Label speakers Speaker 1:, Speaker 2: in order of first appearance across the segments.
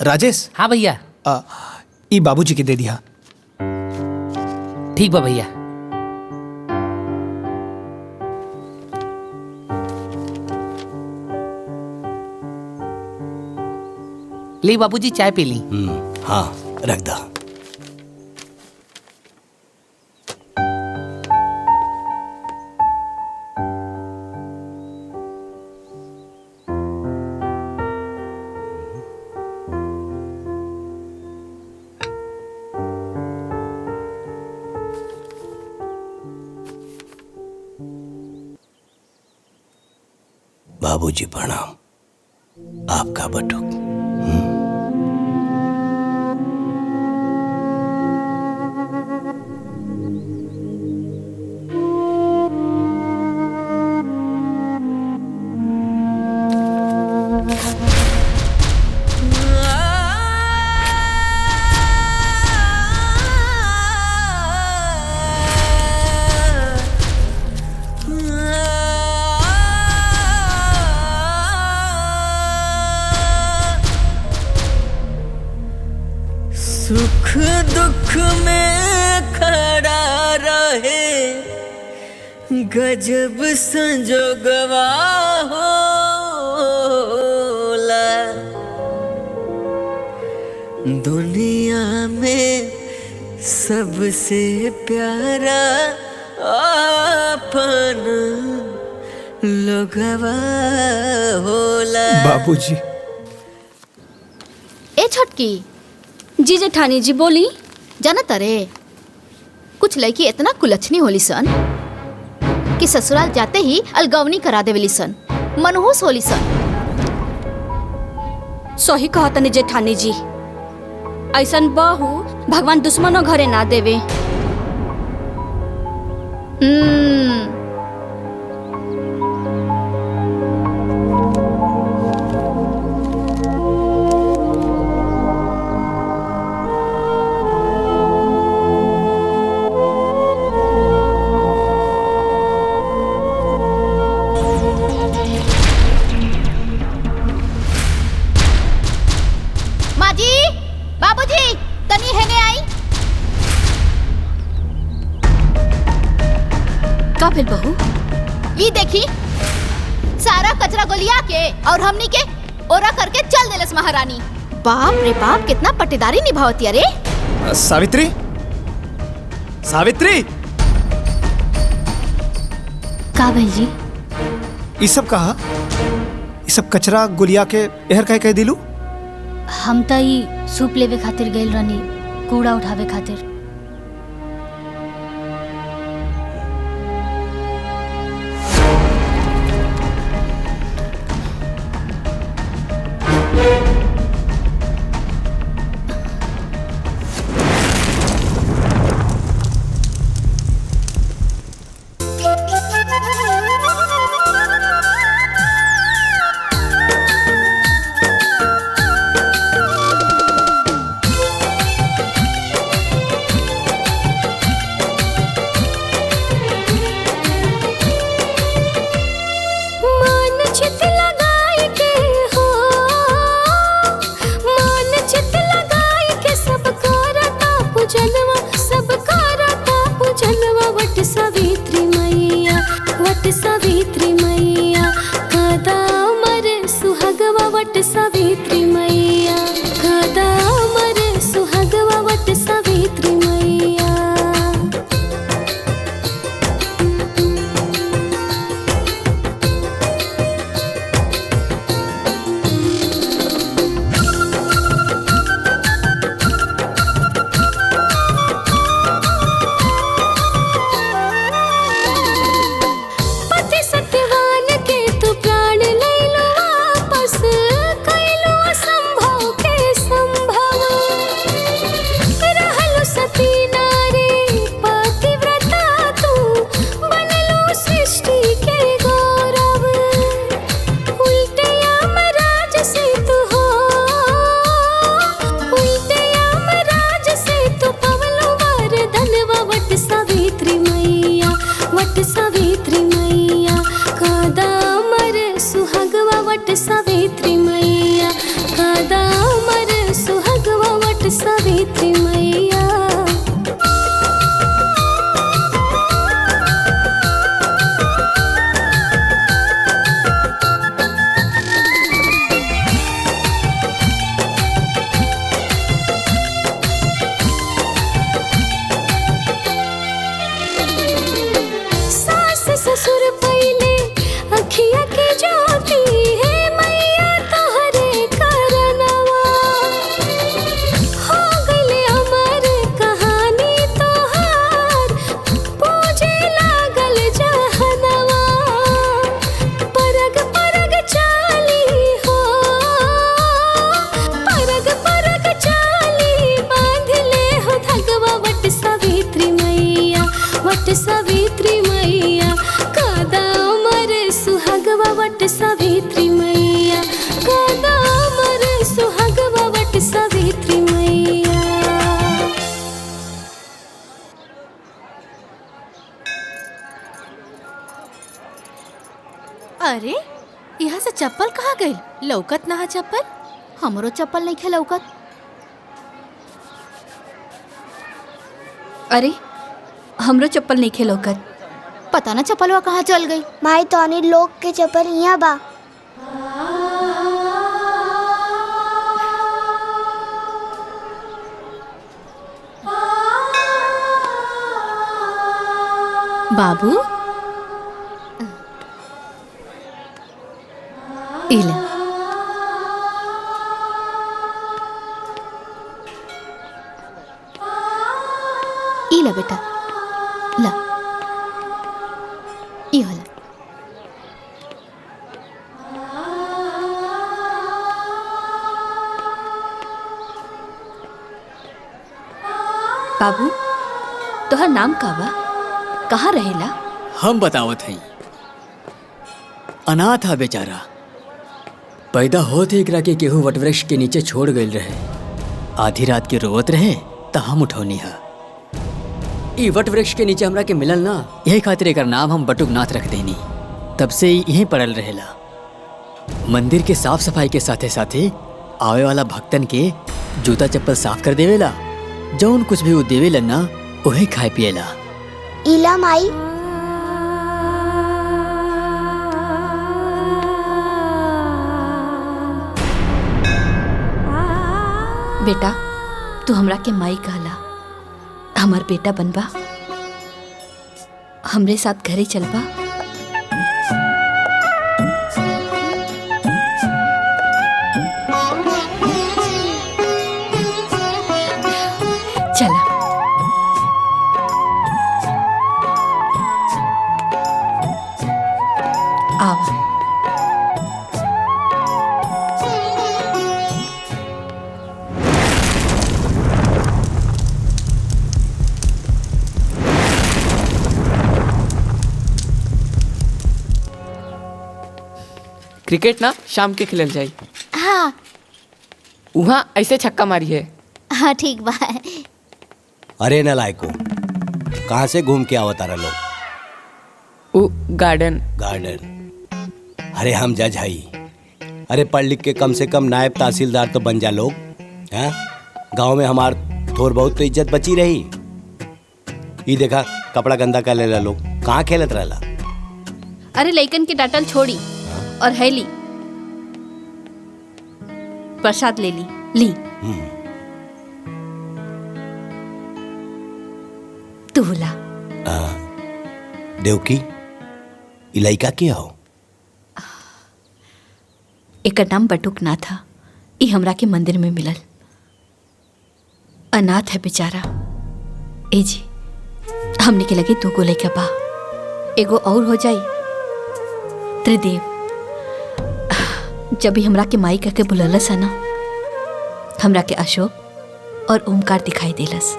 Speaker 1: राजेश।
Speaker 2: हाँ भैया।
Speaker 1: ई बाबूजी के दे दिया।
Speaker 2: ठीक बा भैया। ली बाबूजी चाय पी ली।
Speaker 3: हाँ रख दा। बाबूजी प्रणाम। आपका बटुक।
Speaker 4: सुख दुख में खड़ा रहे गजब संजोगवा होला। दुनिया में सबसे प्यारा अपन लोगवा होला।
Speaker 1: बाबूजी।
Speaker 5: ए छोटकी जी जेठानी जी बोली। जाना तारे कुछ लड़की इतना कुलच्छनी होली सन कि ससुराल जाते ही अलगवनी करा देवेली सन, मनहूस होली सन। सही कहा तनी जेठानी जी, ऐसन बहू भगवान दुश्मनों घरे ना देवे। का फिर बहू? ये देखी सारा कचरा गोलिया के और हमनी के ओरा करके चल देलस महारानी। बाप रे बाप कितना पट्टेदारी निभावती अरे।
Speaker 1: सावित्री, सावित्री।
Speaker 5: का भैल जी?
Speaker 1: ये सब कहा? ये सब कचरा गुलिया के एहर कहे कह दिलू?
Speaker 5: हम त ई सूप लेवे खातिर गइल रहनी, कूड़ा उठावे खातिर।
Speaker 6: गईले अखिया के ज्योति है मैया तोहरे करनवा हो गईले अमर कहानी तोहार पूजे लागल जहनवा परग परग चाली हो परग परग चाली बांध ले हो धगवा वट सावित्री मैया कादा अमर सुहागवा वट सावित्री मैया कादा अमर सुहागवा वट सावित्री मैया।
Speaker 5: अरे यहाँ से चप्पल कहाँ गई? लौकत ना चप्पल? हमरो चप्पल नहीं खे लौकत।
Speaker 7: अरे हमरो चप्पल नहीं खे लौकत।
Speaker 5: पता ना चप्पलवा कहाँ चल गई।
Speaker 8: माई तोनी लोग के चप्पल यहाँ बा।
Speaker 5: बाबू इला इला बेटा ला ई होला।
Speaker 7: बाबू तोहर नाम का बा? कहाँ रहेला?
Speaker 9: हम बतावत हई। अनाथ हा बेचारा। पैदा होते एकरा के केहू वटवृक्ष के नीचे छोड़ गईल रहे। आधी रात के रोवत रहे त हम उठौनी हा। ई वटवृक्ष के नीचे हमरा के मिलल ना, यही खातिर एकर नाम हम बटुकनाथ रख देनी। तब से यहीं पड़ल रहेला। मंदिर के साफ सफाई के साथे साथे आवे वाला भक्तन के जूता चप्पल साफ कर देवेला। जौन कुछ भी वो देवेला ना वही खाए पिएला।
Speaker 8: इला माई
Speaker 7: बेटा तू हमरा के माई कहला, हमार बेटा बनबा, हमरे साथ घरे चलबा। चला आवा।
Speaker 2: क्रिकेट ना शाम के खेलल जाई।
Speaker 5: हाँ
Speaker 2: वहाँ ऐसे छक्का मारी है।
Speaker 5: हाँ ठीक बा।
Speaker 3: अरे नलायको, कहाँ से घूम के आवत तारा लोग?
Speaker 2: वो गार्डन।
Speaker 3: अरे हम जज हई। अरे पढ़ लिख के कम से कम नायब तहसीलदार तो बन जा लोग। हैं? गांव में हमार थोड़ बहुत तो इज्जत बची रही। ये देखा कपड़ा गंदा कर लेला लोग। कहाँ खेलत रहला?
Speaker 7: अरे लइकन के डांटल छोड़ी और है ली प्रसाद ले ली। तू ला।
Speaker 3: देवकी इलाइका के हो?
Speaker 7: एकर नाम बटुकनाथ था। ई हमरा के मंदिर में मिलल। अनाथ है बेचारा। ए जी हमने के लगे 2 गो लइका बा, एगो और हो जाई। त्रिदेव जब भी हमरा के माई कह के बुललस है ना, हमरा के अशोक और ओमकार दिखाई देलस।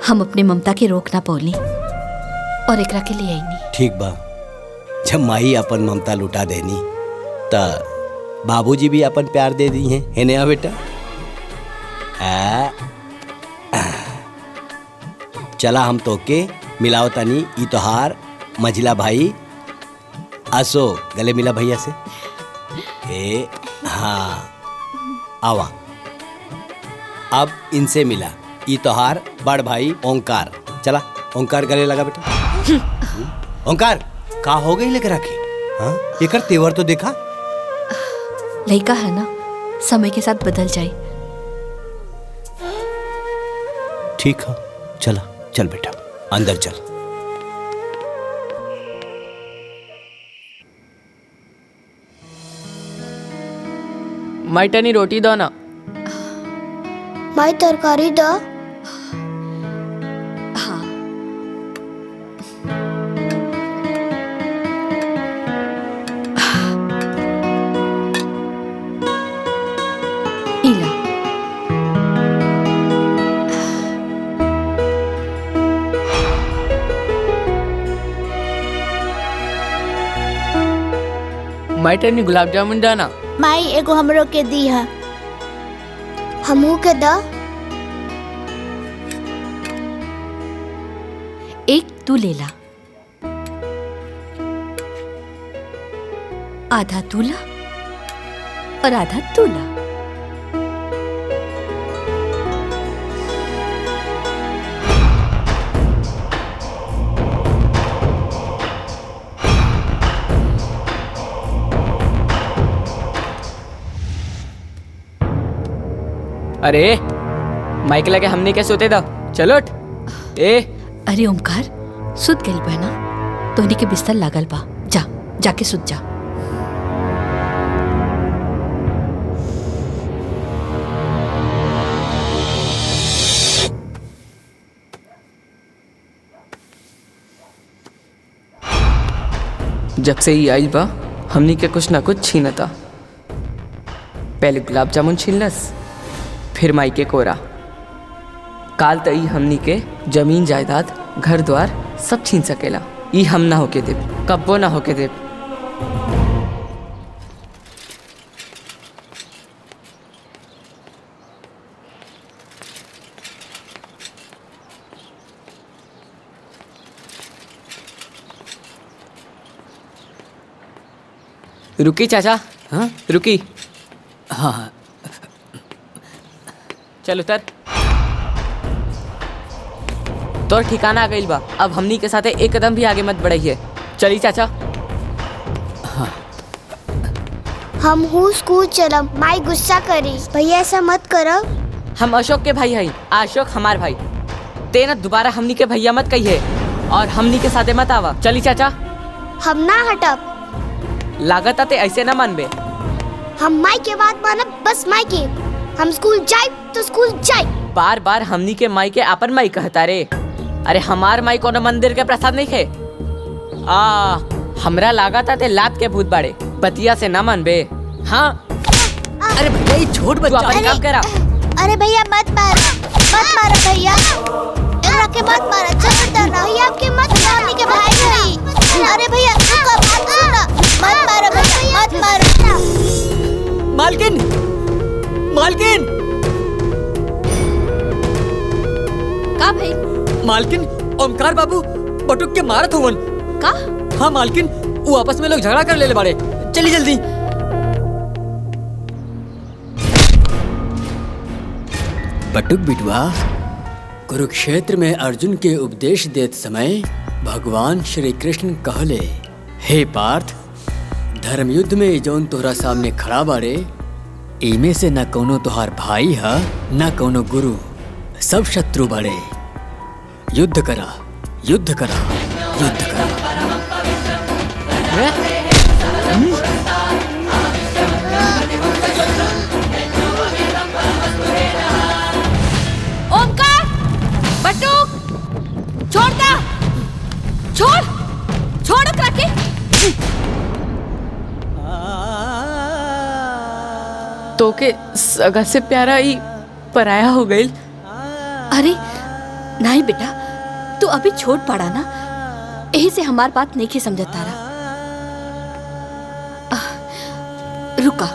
Speaker 7: हम अपने ममता के रोक ना पौली और एकरा के लिए आईनी।
Speaker 3: ठीक बा, जब माई अपन ममता लुटा देनी त बाबूजी भी अपन प्यार दे दी हैं। है नया बेटा? चला हम तो के मिलाओ तनी। ई तोहार मझिला भाई अशोक, गले मिला भैया से। ए हाँ आवा। अब इनसे मिला। ई तोहार बड़ भाई ओंकार। चला ओंकार गले लगा बेटा। ओंकार का हो गई लेकर रखे? हाँ एकर तेवर तो देखा।
Speaker 7: लइका है ना, समय के साथ बदल जाए।
Speaker 3: ठीक है चला, चल बेटा अंदर चल।
Speaker 2: माई टनी रोटी दो ना।
Speaker 8: माई तरकारी द।
Speaker 7: हाँ इला
Speaker 2: माई टनी गुलाब जामुन दो ना।
Speaker 8: माई एगो हमरो के दी है। हमू के द।
Speaker 7: एक तू ले ला, आधा तू ला और आधा तू ला।
Speaker 2: अरे माइक लगे हमने क्या सोते दो, चलो उठ। ए
Speaker 7: अरे ओमकार, सुत गइल बा ना, तोहनी के बिस्तर लागल बा, जा जाके सुत जा।
Speaker 2: जब से ही आई बा हमनी के कुछ ना कुछ छीनता। पहले गुलाब जामुन छीनलस, फिर माई के कोरा। काल तई हमनी के जमीन जायदाद घर द्वार सब छीन सकेला। ई हम ना होके देव, कब्बो ना होके देव। रुकी चाचा।
Speaker 9: हाँ
Speaker 2: रुकी।
Speaker 9: हाँ हाँ
Speaker 2: चल उतर। तोर ठिकाना आ गइल बा, अब हमनी के साथे एक कदम भी आगे मत बढ़ाइए। चली चाचा।
Speaker 8: हम हूँ स्कूल चलम। माई गुस्सा करी। भैया ऐसा मत करो।
Speaker 2: हम अशोक के भाई हई, अशोक हमार भाई। ते ना दोबारा हमनी के भैया मत कहिए और हमनी के साथे मत आवा। चली चाचा।
Speaker 8: हम ना हटब।
Speaker 2: लागत आते ऐसे ना मानबे।
Speaker 8: हम माई के बात मानब, बस माई के। हम स्कूल जाए तो स्कूल जाए।
Speaker 2: बार बार हमनी के माई के आपन माई कहता रे। अरे हमार माई कोनो मंदिर के प्रसाद नहीं खे। हमरा लागत आते लात के भूत बाड़े, बतिया से ना मानबे। हाँ
Speaker 9: अरे भैया ये छोड़
Speaker 2: तू
Speaker 9: बच्चा।
Speaker 2: अपन काम करा।
Speaker 8: अरे भैया मत मारो भैया। एकरा के मत मारो, छोड़ दो ना भैया। आपके मत मारने के भाई नहीं। अरे भैया रुको, बात सुनो। मत मारो भैया, मत मारो।
Speaker 9: मालकिन, मालकिन,
Speaker 7: का भाई?
Speaker 9: मालकिन, ओमकार बाबू बटुक के मारत होवन।
Speaker 7: का?
Speaker 9: हाँ मालकिन, वो आपस में लोग झगड़ा कर ले बाड़े। चली जल्दी। बटुक बिटवा, कुरुक्षेत्र में अर्जुन के उपदेश देत समय भगवान श्री कृष्ण कहले, हे पार्थ, धर्म युद्ध में जौन तोहरा सामने खड़ा बाड़े, इमे से न कोनो तोहार भाई है न कोनो गुरु, सब शत्रु बाड़े। युद्ध करा, युद्ध करा, युद्ध करा।
Speaker 7: ओमकार, बटुक, छोड़ दा, छोड़, छोड़ ओकरा के।
Speaker 2: तो के सगा से प्यारा ही पराया हो गई।
Speaker 7: अरे नहीं बेटा, तू अभी छोट पड़ा ना, यही से हमार बात नहीं की समझता रहा। रुका।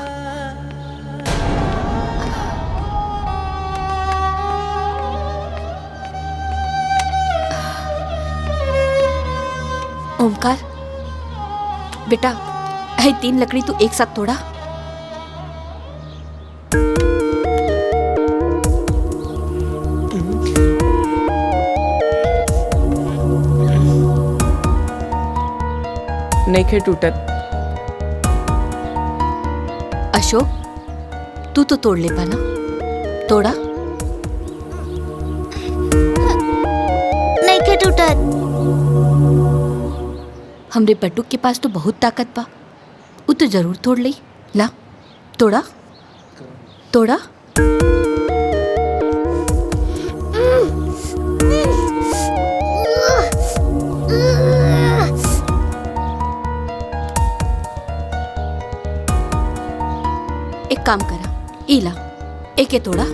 Speaker 7: ओमकार बेटा, है 3 लकड़ी तू एक साथ तोड़ा।
Speaker 2: नहीं खे टूटत।
Speaker 7: अशोक, तू तो तोड़ ले पाना, तोड़ा।
Speaker 8: नहीं के टूटत।
Speaker 7: हमरे बटुक के पास तो बहुत ताकत बा, वो तो जरूर तोड़ ली। ला, तोड़ा। तोड़ा? एक काम करा, इला एके तोड़ा।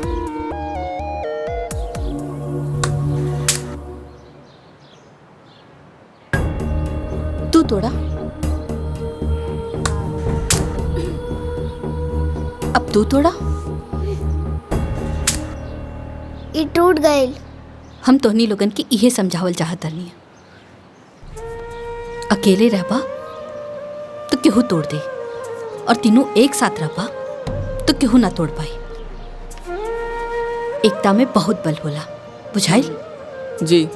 Speaker 7: तू तोड़ा। अब तू तोड़ा।
Speaker 8: ये टूट गए।
Speaker 7: हम तोहनी लोगन के इहे समझावल चाहत हनी, अकेले रहबा तो केहू तोड़ दे, और तीनों एक साथ रहबा तो केहू ना तोड़ पाई। एकता में बहुत बल होला, बुझाइल?
Speaker 2: जी।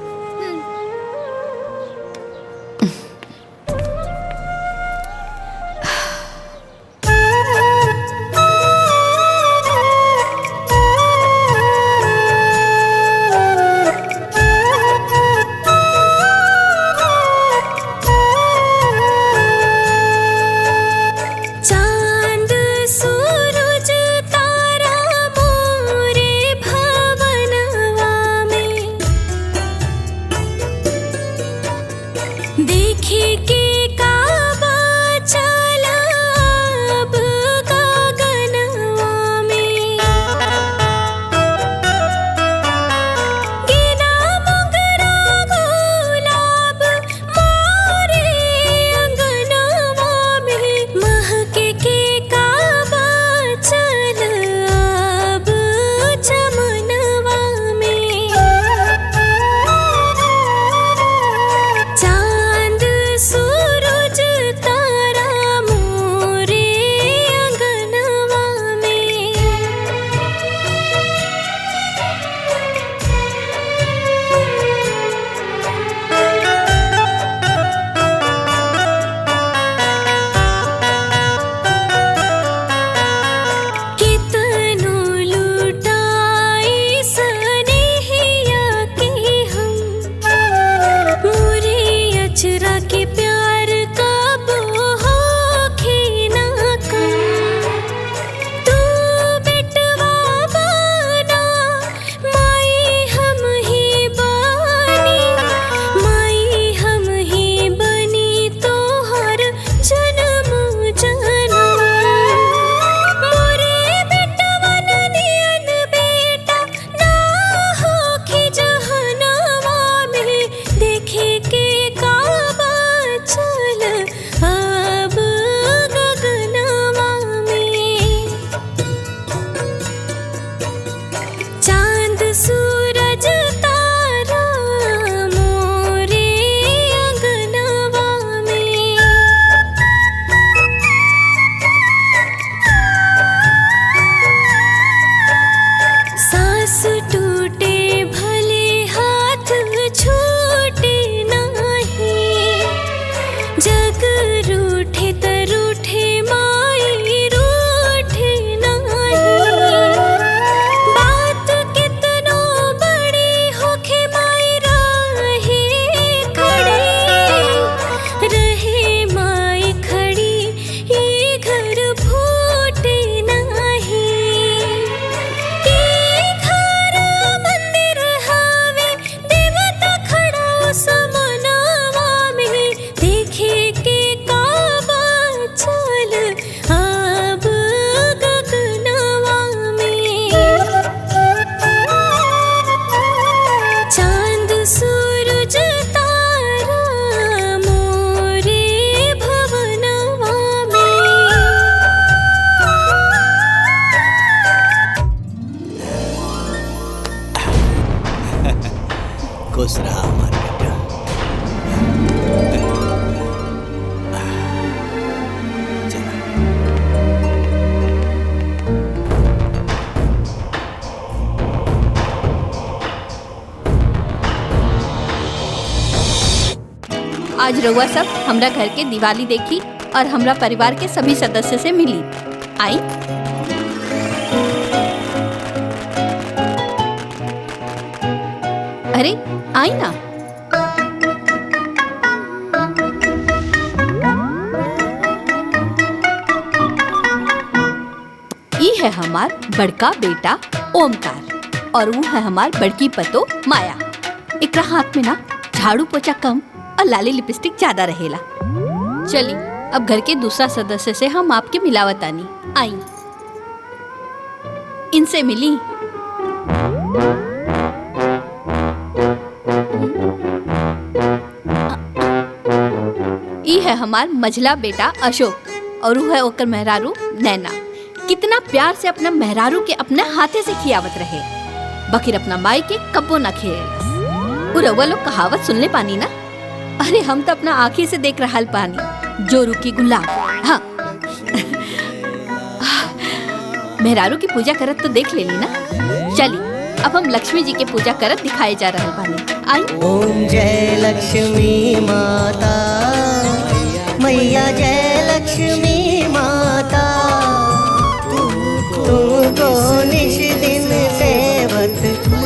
Speaker 3: खुश रहा हमारा बेटा। चला।
Speaker 7: आज रउआ सब हमरा घर के दिवाली देखी और हमरा परिवार के सभी सदस्य से मिली। आई अरे आई ना। ई है हमार बड़का बेटा ओमकार और वो है हमार बड़की पतो माया। एकरा हाथ में ना झाड़ू पोछा कम और लाली लिपस्टिक ज्यादा रहेला। चली अब घर के दूसरा सदस्य से हम आपके मिलावतानी। आई इनसे मिली। ई है हमार मझला बेटा अशोक और वो है ओकर मेहरारू नैना। कितना प्यार से अपना मेहरारू के अपने हाथे से खियावत रहे, बकिर अपना माई के कब्बो न खिएलस। रउआ लोग कहावत सुनले पानी ना? अरे हम तो अपना आँखी से देख रहा पानी। जो रुकी गुलाब। हाँ मेहरारू की पूजा करत तो देख लेली ना। चली अब हम लक्ष्मी जी के पूजा करत दिखाए जा रहे पानी। आई।
Speaker 4: ओम जय लक्ष्मी माता, मैया जय लक्ष्मी माता, तुमको निश दिन सेवत,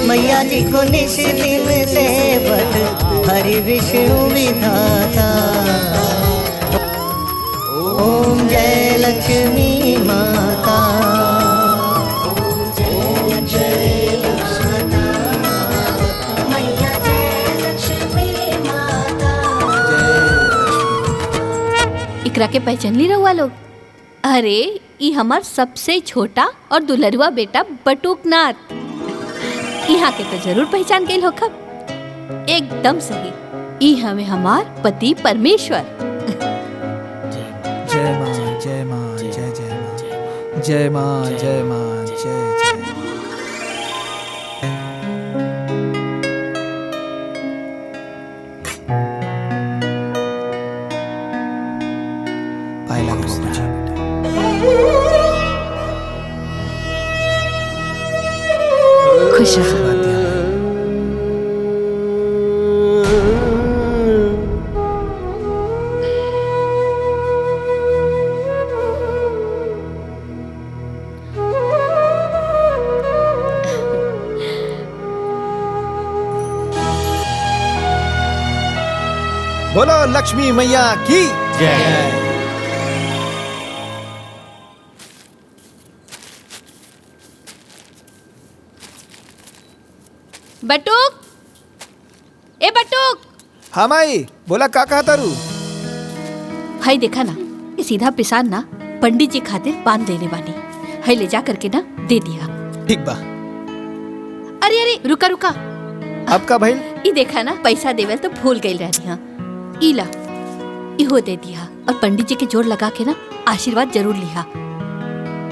Speaker 4: मैया जी को निश दिन सेवत, हरि विष्णु विधाता। ओम जय लक्ष्मी माता।
Speaker 7: इकरा के पहचान ली रहुआ लोग? अरे ई हमार सबसे छोटा और दुलरुआ बेटा बटुकनाथ। यहाँ के तो जरूर पहचान गए हो। एकदम सही, ई हमें हमार पति परमेश्वर।
Speaker 1: जय माँ जय माँ जय जय माँ जय माँ जय माँ जय जय। पाए लगो मुझे।
Speaker 7: खुश रहो।
Speaker 1: बोलो लक्ष्मी मैया की जय।
Speaker 7: बटुक, ए बटुक।
Speaker 1: हाँ माई बोला का कहा तारू?
Speaker 7: हाय देखा ना, ये सीधा पिसान ना पंडित जी खातिर बांध देने वाली। हाय ले जा करके ना दे दिया।
Speaker 1: ठीक बा।
Speaker 7: अरे अरे रुका रुका।
Speaker 1: अब का भाई?
Speaker 7: ई देखा ना पैसा देवल तो भूल गई रहनी। हाँ इला इहो दे दिया और पंडित जी के जोड़ लगा के ना आशीर्वाद जरूर लिया।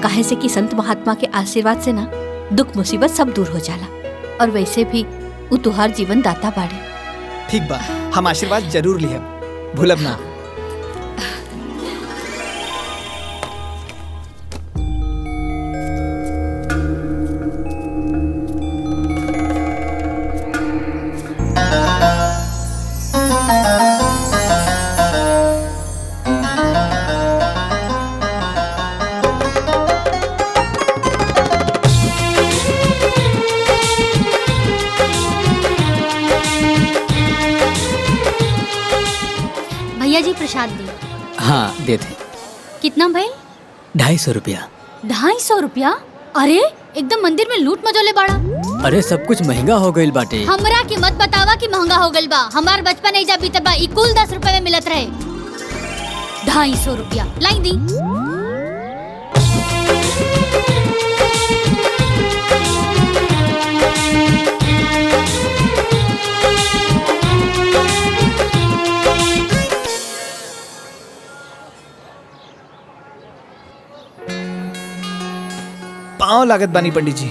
Speaker 7: काहे से कि संत महात्मा के आशीर्वाद से ना दुख मुसीबत सब दूर हो जाला। और वैसे भी वो तुहार जीवन दाता बाड़े।
Speaker 1: ठीक बा, हम आशीर्वाद जरूर लिहब, भूलब ना।
Speaker 5: भैया जी प्रसाद दी।
Speaker 9: हाँ दे दे।
Speaker 5: कितना भाई?
Speaker 9: 250 रुपया।
Speaker 5: 250 रुपया? अरे एकदम मंदिर में लूट मचोले बाड़ा।
Speaker 9: अरे सब कुछ महंगा हो गईल बाटे।
Speaker 5: हमरा की मत बतावा कि महंगा हो गईल बा। हमार बचपन एजा बीतल बा, ई कुल 10 रुपए में मिलत रहे। 250 रुपया लाई दी।
Speaker 1: पाँव लागत बानी पंडित जी,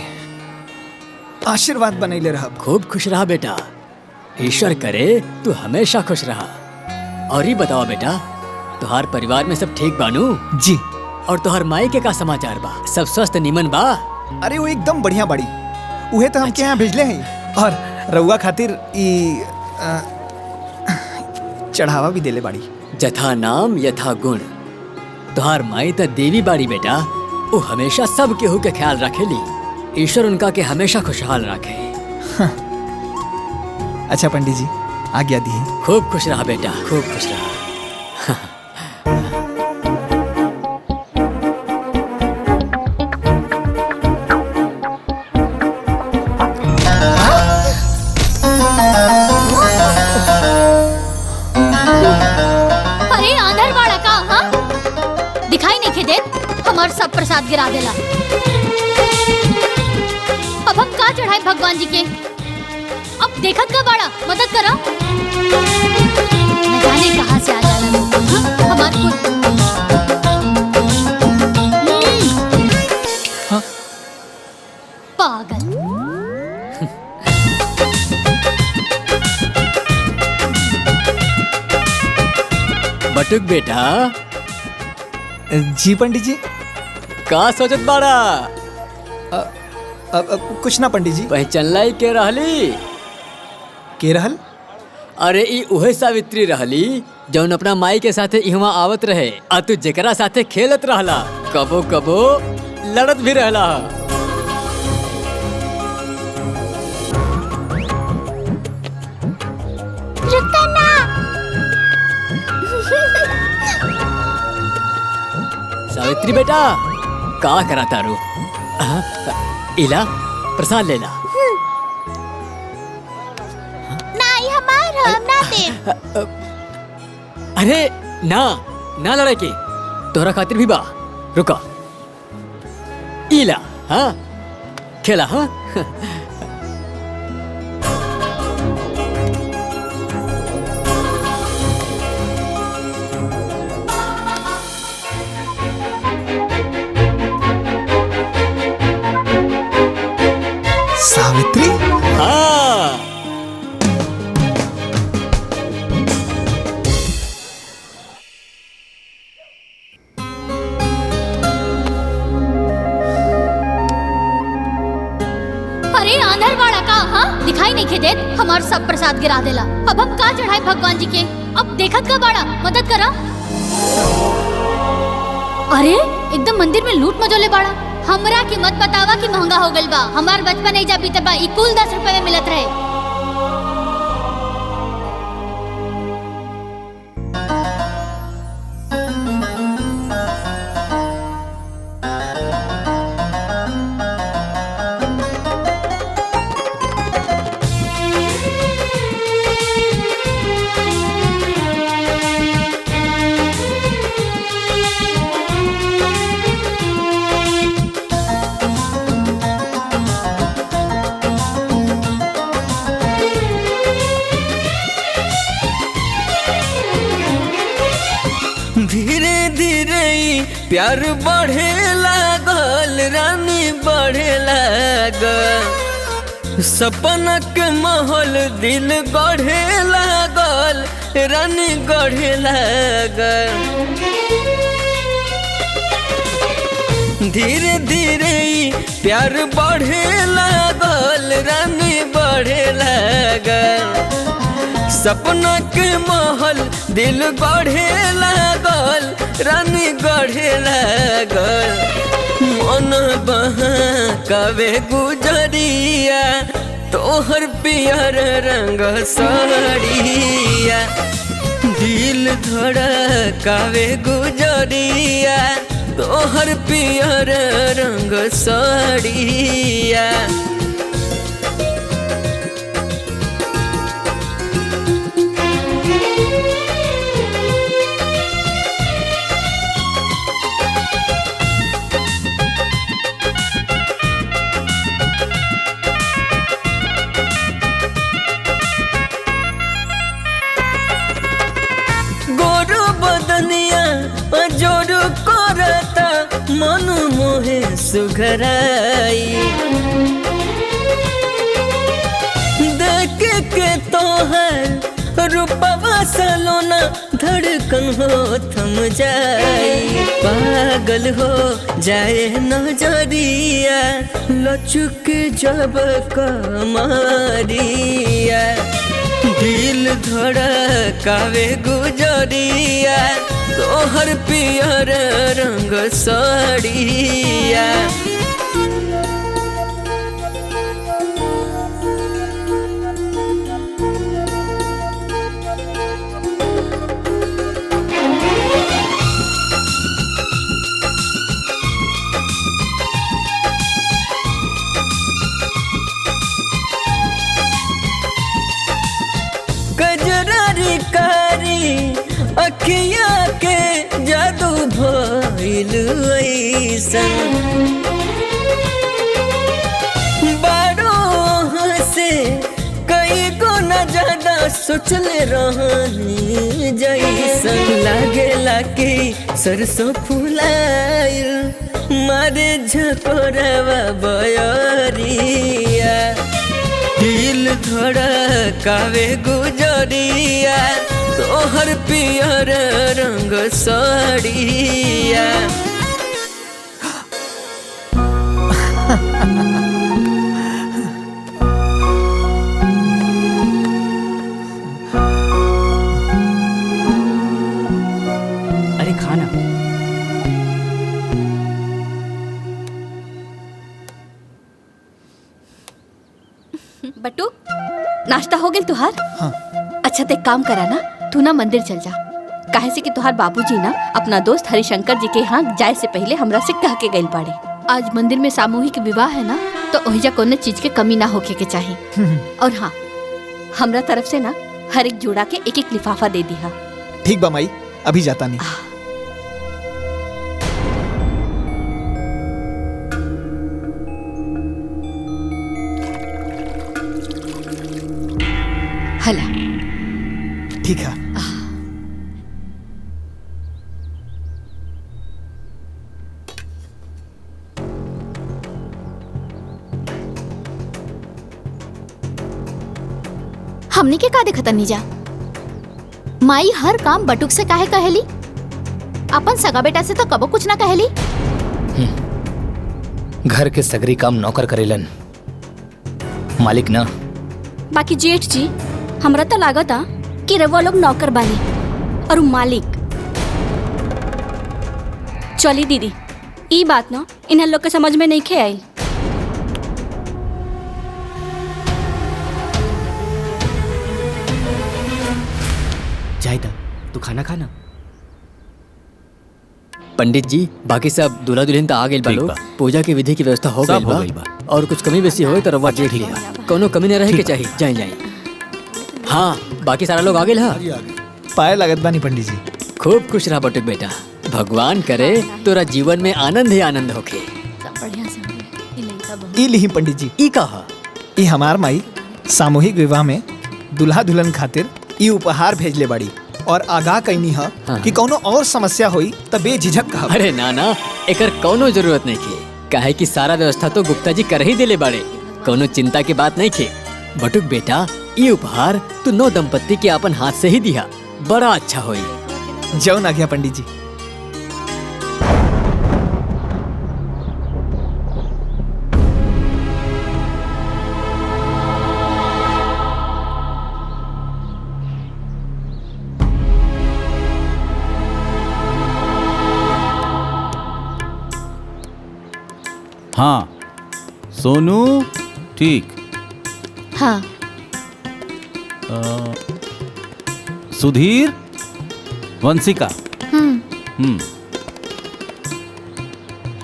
Speaker 1: आशीर्वाद बनैले रहब।
Speaker 9: खूब खुश रहा बेटा, ईश्वर करे तू हमेशा खुश रहा। और ही बताओ बेटा, तुहार परिवार में सब ठीक बानू?
Speaker 1: जी।
Speaker 9: और तुहार माई के का समाचार बा? सब स्वस्थ निमन बा?
Speaker 1: अरे वो एकदम बढ़िया बाड़ी, उहे तो हमके यहाँ भेजले हैं। और रउआ खातिर ई चढ़ावा भी देले बाड़ी।
Speaker 9: जथा नाम यथा गुण। तुहार माई तो देवी बाड़ी बेटा, वो हमेशा सब केहू के ख्याल रखेली। ईश्वर उनका के हमेशा खुशहाल रखे।
Speaker 1: अच्छा पंडित जी, आज्ञा दी।
Speaker 9: खूब खुश रहा बेटा, खूब खुश रहा।
Speaker 7: का हाँ? दिखाई नहीं के देत हमार सब प्रसाद गिरा देला। अब हम का चढ़ाए भगवान जी के? अब देखत का बाड़ा मदद करा। न जाने कहाँ से आ जाला लोग हाँ? हमार कुल पागल।
Speaker 9: बटुक बेटा
Speaker 1: जी पंडित जी।
Speaker 9: का सोचत बाड़ा?
Speaker 1: कुछ ना पंडित जी।
Speaker 9: पहचानलाई के रहली?
Speaker 1: के रहल?
Speaker 9: अरे ई उहे सावित्री रहली जौन अपना माई के साथे इहवा आवत रहे आ तू जेकरा साथे खेलत रहला, कबो कबो लड़त भी रहला।
Speaker 8: रुको ना।
Speaker 9: सावित्री बेटा का करा तारू? इला प्रसाद लेला।
Speaker 8: नहीं हमार हम ना दे।
Speaker 9: अरे ना ना लड़ाई के तोहरा खातिर भी बा। रुका इला हाँ खेला हाँ।
Speaker 1: सावित्री?
Speaker 9: हाँ
Speaker 7: अरे आंधर बाड़ा का हाँ? दिखाई नहीं के देत हमार सब प्रसाद गिरा देला। अब हम का चढ़ाए भगवान जी के? अब देखत का बाड़ा मदद करा। अरे एकदम मंदिर में लूट मचोले बाड़ा। हमरा की मत बतावा कि महंगा हो गइल बा। हमार बचपन एजा बीते बा। ई कुल 10 रुपए में मिलत रहे।
Speaker 10: धीरे धीरे प्यार बढ़े लागल रानी बढ़े लागल। सपना के महल दिल गढ़े लागल रानी गढ़े लागल। धीरे धीरे प्यार बढ़े लागल रानी बढ़े लागल। सपना के महल दिल गढ़े लागल रानी गढ़े लागल। मन बहकावे गुजरिया तोहर पियर रंग साड़िया। दिल धड़कावे गुजरिया तोहर पियर रंग साड़िया। जोर करता मन मोहे सुघराई। देख के तोहर रूपवा सलोना धड़कन हो थम जाई। पागल हो जाए नजरिया लचुक जब कमरिया। दिल धड़कावे गुजरिया तोहर पियर रंग साड़िया। गजरारी कारी अखिया के जैसन बारों से कई को न ज्यादा सोचले रहनी जैसन लागेला कि सरसों फुलाइल मारे झकोरवा बयरिया दिल धड़कावे गुजरिया तोहर पियर रंग साड़िया
Speaker 11: अरे खाना
Speaker 7: बटू नाश्ता हो गेल तुहार?
Speaker 1: हाँ।
Speaker 7: अच्छा तो एक काम करा ना, तू ना मंदिर चल जा। काहे से कि तुहार बाबूजी ना अपना दोस्त हरिशंकर जी के यहाँ जाए से पहले हमरा से कह के गइल बाड़े। आज मंदिर में सामूहिक विवाह है ना, तो ओहिजा कोनो चीज के कमी ना होके के चाहिए। और हाँ, हमरा तरफ से ना हर एक जोड़ा के एक एक लिफाफा दे दिया।
Speaker 1: ठीक बा माई, अभी जाता नहीं।
Speaker 7: हला
Speaker 1: ठीक है।
Speaker 5: हमने के का देखता नहीं जा। माई हर काम बटुक से काहे कहेली? अपन सगा बेटा से तो कबो कुछ ना कहेली।
Speaker 12: घर के सगरी काम नौकर करेलन, मालिक ना।
Speaker 13: बाकी जेठ जी, हमरा तो लागता कि रवा लोग नौकर बानी और उ मालिक। चली दीदी, ई बात ना इन्हें लोग के समझ में नहीं खे आई।
Speaker 11: जाहिदा, तू खाना खाना।
Speaker 9: पंडित जी, बाकी सब दूल्हा दुल्हन तो आ गए बालो। पूजा की विधि की व्यवस्था हो गई बा। और कुछ कमी बेसी हो तो रवा देख लिया, कोनो कमी न रहे के चाहिए। जाए जाए। हाँ, बाकी सारा लोग आ गए। हाँ,
Speaker 1: पाए लागत बानी पंडित जी।
Speaker 9: खूब खुश रहा बटुक बेटा, भगवान करे तोरा जीवन में आनंद ही आनंद होके।
Speaker 1: ई लिही पंडित जी।
Speaker 9: ई कहा?
Speaker 1: ई हमार माई सामूहिक विवाह में दुल्हा दुल्हन खातिर ई उपहार भेजले बाड़ी और आगाह कईनी है कि कोनो और समस्या होई त बेझिझक कहा।
Speaker 9: अरे ना ना, एकर कोनो जरूरत नहीं खे। काहे कि सारा व्यवस्था तो गुप्ता जी कर ही दिले बाड़े, कोनो चिंता की बात नहीं खे। बटुक बेटा, ये उपहार तू नौ दंपत्ति के अपन हाथ से ही दिया, बड़ा अच्छा होई।
Speaker 1: जौन आ गया पंडित जी।
Speaker 14: हाँ सोनू, ठीक।
Speaker 5: हाँ।
Speaker 14: सुधीर, वंशिका।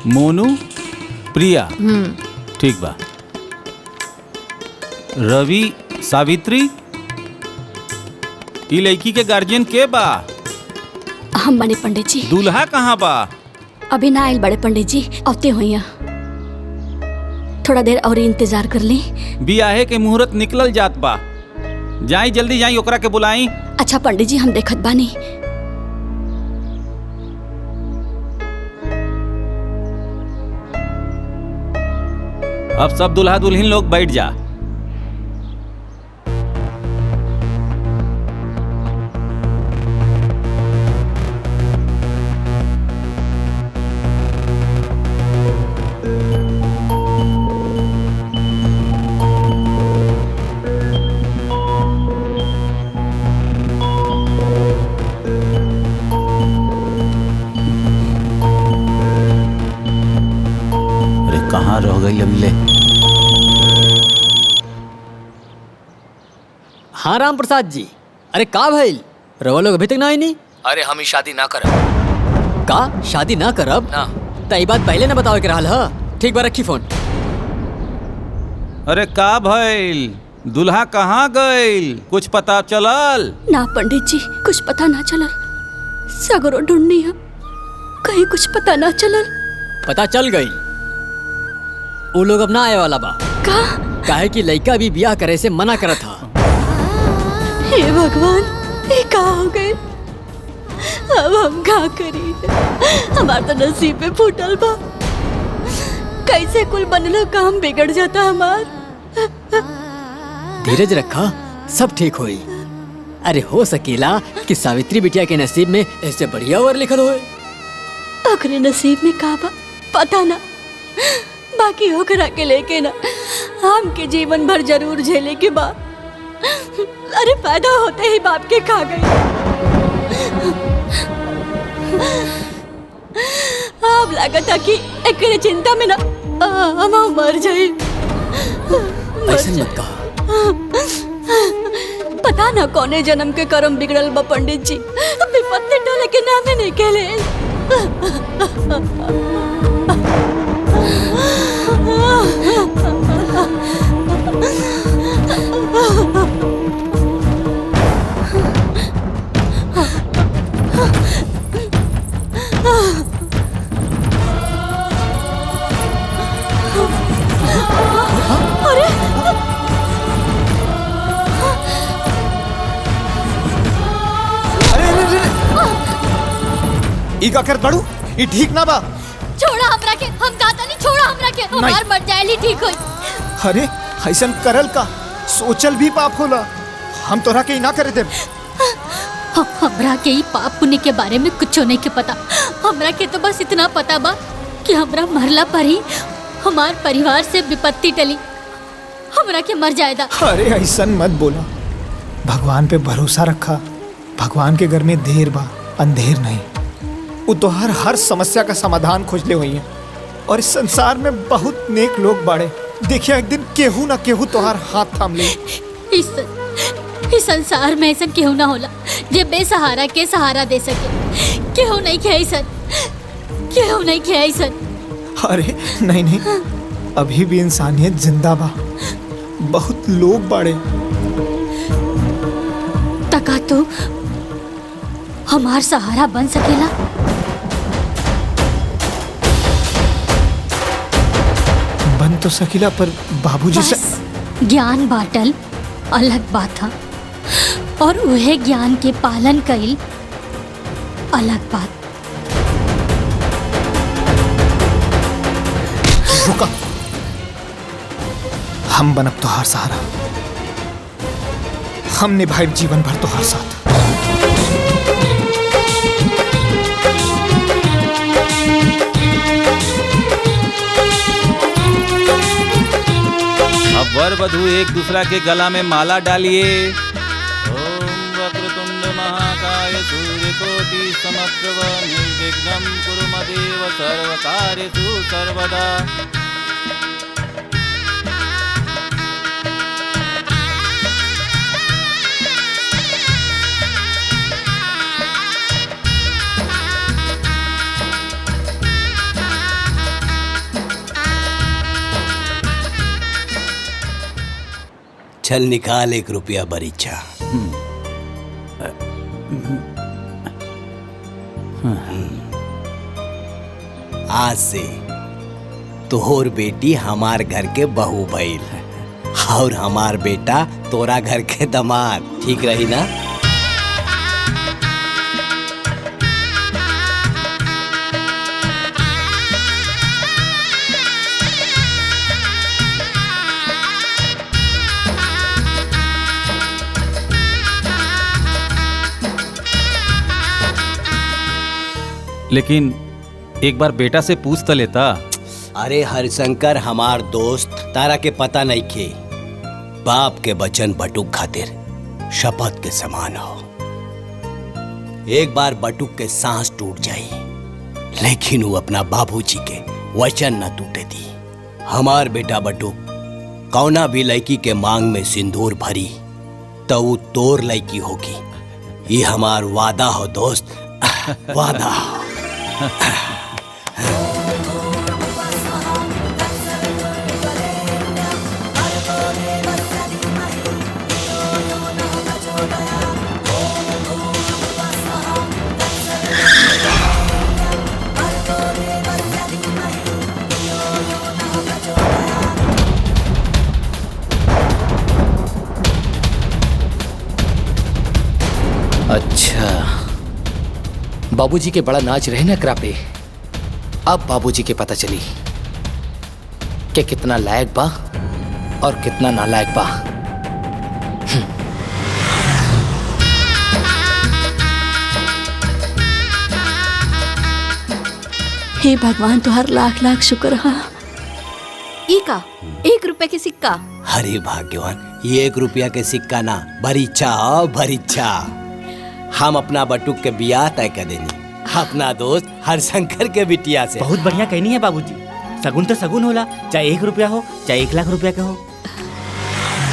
Speaker 14: मोनू, प्रिया। ठीक बा। रवि, सावित्री। ई लड़की के गार्जियन के बा?
Speaker 13: हम बने पंडित जी।
Speaker 14: दूल्हा कहाँ बा?
Speaker 13: अभी ना आइल बड़े पंडित जी, औते हुई। थोड़ा देर और इंतजार कर ली।
Speaker 14: बियाहे के मुहूर्त निकलल जात बा, जाई जल्दी जाई, ओकरा के बुलाई।
Speaker 13: अच्छा पंडित जी, हम देखत बानी।
Speaker 14: अब सब दुल्हा दुल्हन लोग बैठ जा। कहाँ रह गई अगले?
Speaker 9: हाँ राम प्रसाद जी, अरे का भइल? रवा लोग अभी तक ना आई नहीं?
Speaker 12: अरे हम शादी ना करब।
Speaker 9: का शादी ना करब?
Speaker 12: ना।
Speaker 9: तई बात पहले ना बताओ के रहल ह। ठीक बा, रखी फोन।
Speaker 14: अरे का भइल? दुल्हा कहाँ गइल? कुछ पता चलल?
Speaker 13: ना पंडित जी, कुछ पता ना चलल। सगरो ढूंढनी है, कहीं कुछ पता ना चलल।
Speaker 9: पता चल गई। वो लोग अब ना आए वाला बा। काहे कि लड़का भी ब्याह करे से मना करा था।
Speaker 7: हे भगवान, ये का हो गए? अब हम का करी? हमार तो नसीब में फूटल बा। कैसे कुल बनलो काम बिगड़ जाता हमार।
Speaker 9: धीरज रखा, सब ठीक होई। अरे हो सकेला कि सावित्री बिटिया के नसीब में ऐसे बढ़िया वर लिखल होए।
Speaker 7: ओकरे नसीब में का बा पता ना, बाकी ओकरा के लेके ना हम के जीवन भर जरूर झेले के बा। अरे पैदा होते ही बाप के खा गई। अब लागत कि एकरे चिंता में ना हम मर जाए।
Speaker 9: ऐसे मत कहा।
Speaker 7: पता ना कौने जन्म के कर्म बिगड़ल बा पंडित जी। विपत्ति टोले के नामे नहीं कहले।
Speaker 1: ई का कर बड़ू, ई ठीक ना बा।
Speaker 5: छोड़ा हमरा के, हम कहता नहीं छोड़ा हमरा के। हमार मर जाए ठीक होई।
Speaker 1: अरे ऐसन करल का सोचल भी पाप होला। हम तोरा के ई ना करे दे।
Speaker 13: हमरा के ई पाप पुण्य के बारे में कुछ नहीं के पता। हमरा के तो बस इतना पता बा कि हमरा मरला पर ही हमार परिवार से विपत्ति टली। हमरा के मर जाएदा।
Speaker 1: अरे ऐसन मत बोला, भगवान पे भरोसा रखा। भगवान के घर में देर बा, अंधेर नहीं। वो तोहर हर समस्या का समाधान खोजले हुई है। और इस संसार में बहुत नेक लोग बाड़े। देखिए एक दिन केहू ना केहू तोहर हाथ थाम ले।
Speaker 13: इस संसार में ऐसा केहू ना होला जे बेसहारा के सहारा दे सके। केहू नहीं खे ऐसा, केहू नहीं खे ऐसा।
Speaker 1: अरे नहीं नहीं, अभी भी इंसानियत जिंदा बा। बहुत लोग बाड़े।
Speaker 13: तका तो हमार सहारा बन सकेला।
Speaker 1: बन तो सकीला, पर बाबूजी से
Speaker 13: ज्ञान बाटल अलग बात था और उहे ज्ञान के पालन कईल अलग बात।
Speaker 1: रुका, हम बनब तोहार सहारा। हम निभाए जीवन भर तोहार साथ।
Speaker 14: अब वर वधू एक दूसरा के गला में माला डालिए। ओम वक्रतुंड महाकाय सूर्यकोटि समप्रभ निर्विघ्नं कुरु मदेव सर्वकार्येषु सर्वदा।
Speaker 3: चल निकाल 1 रुपया बरीचा। आज से तोहर बेटी हमार घर के बहू भइल और हमार बेटा तोरा घर के दामाद। ठीक रही ना?
Speaker 14: लेकिन एक बार बेटा से पूछ तो लेता।
Speaker 3: अरे हरिशंकर हमार दोस्त, तारा के पता नहीं खे। बाप के वचन बटुक खातिर शपथ के समान हो। एक बार बटुक के सांस टूट जाई, लेकिन वो अपना बाबूजी के वचन न टूटे दी। हमार बेटा बटुक कौना भी लड़की के मांग में सिंदूर भरी तो वो तोर लड़की होगी। ये हमार वादा हो दोस्त, वादा हो।
Speaker 12: बाबूजी के बड़ा नाच रहे न एकरा पे। अब बाबूजी के पता चली कि कितना लायक बा और कितना नालायक बा।
Speaker 7: हे भगवान तुहार लाख लाख शुक्र हा। ई का 1 रुपए के सिक्का?
Speaker 3: अरे भाग्यवान, ये 1 रुपया के सिक्का ना, भरीच्छा भरीच्छा। हम अपना बटुक के बियाह तय कर देनी अपना दोस्त हरशंकर के बिटिया से।
Speaker 11: बहुत बढ़िया कहनी है बाबूजी। सगुन तो सगुन होला, चाहे 1 रुपया हो चाहे 1 लाख रुपया का हो।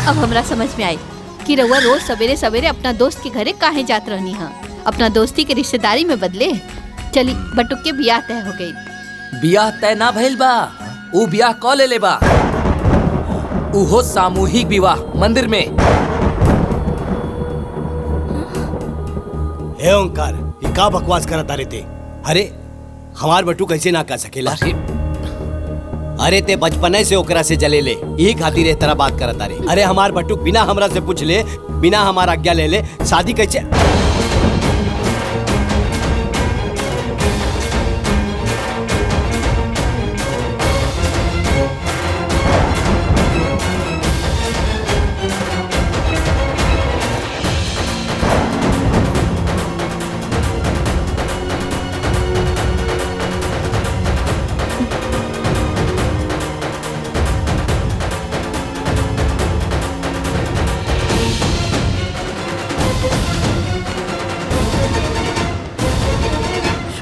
Speaker 7: अब हमरा समझ में आई कि रउआ रोज सवेरे सवेरे अपना दोस्त के घरे काहे जात रहनी हा। अपना दोस्ती के रिश्तेदारी में बदले। चली बटुक के बियाह तय हो गई।
Speaker 12: बियाह तय ना भइल बा, ऊ बियाह क ले बा। उहो सामूहिक विवाह मंदिर में।
Speaker 3: हे ओंकार, ये का बकवास करता रहते? अरे हमार बटू कैसे ना कर सकेला? अरे ते बचपने से ओकरा से जले ले, यही खातिर तरह बात करता रे। अरे हमार बटू बिना हमरा से पूछ ले, बिना हमार आज्ञा ले ले शादी कैसे?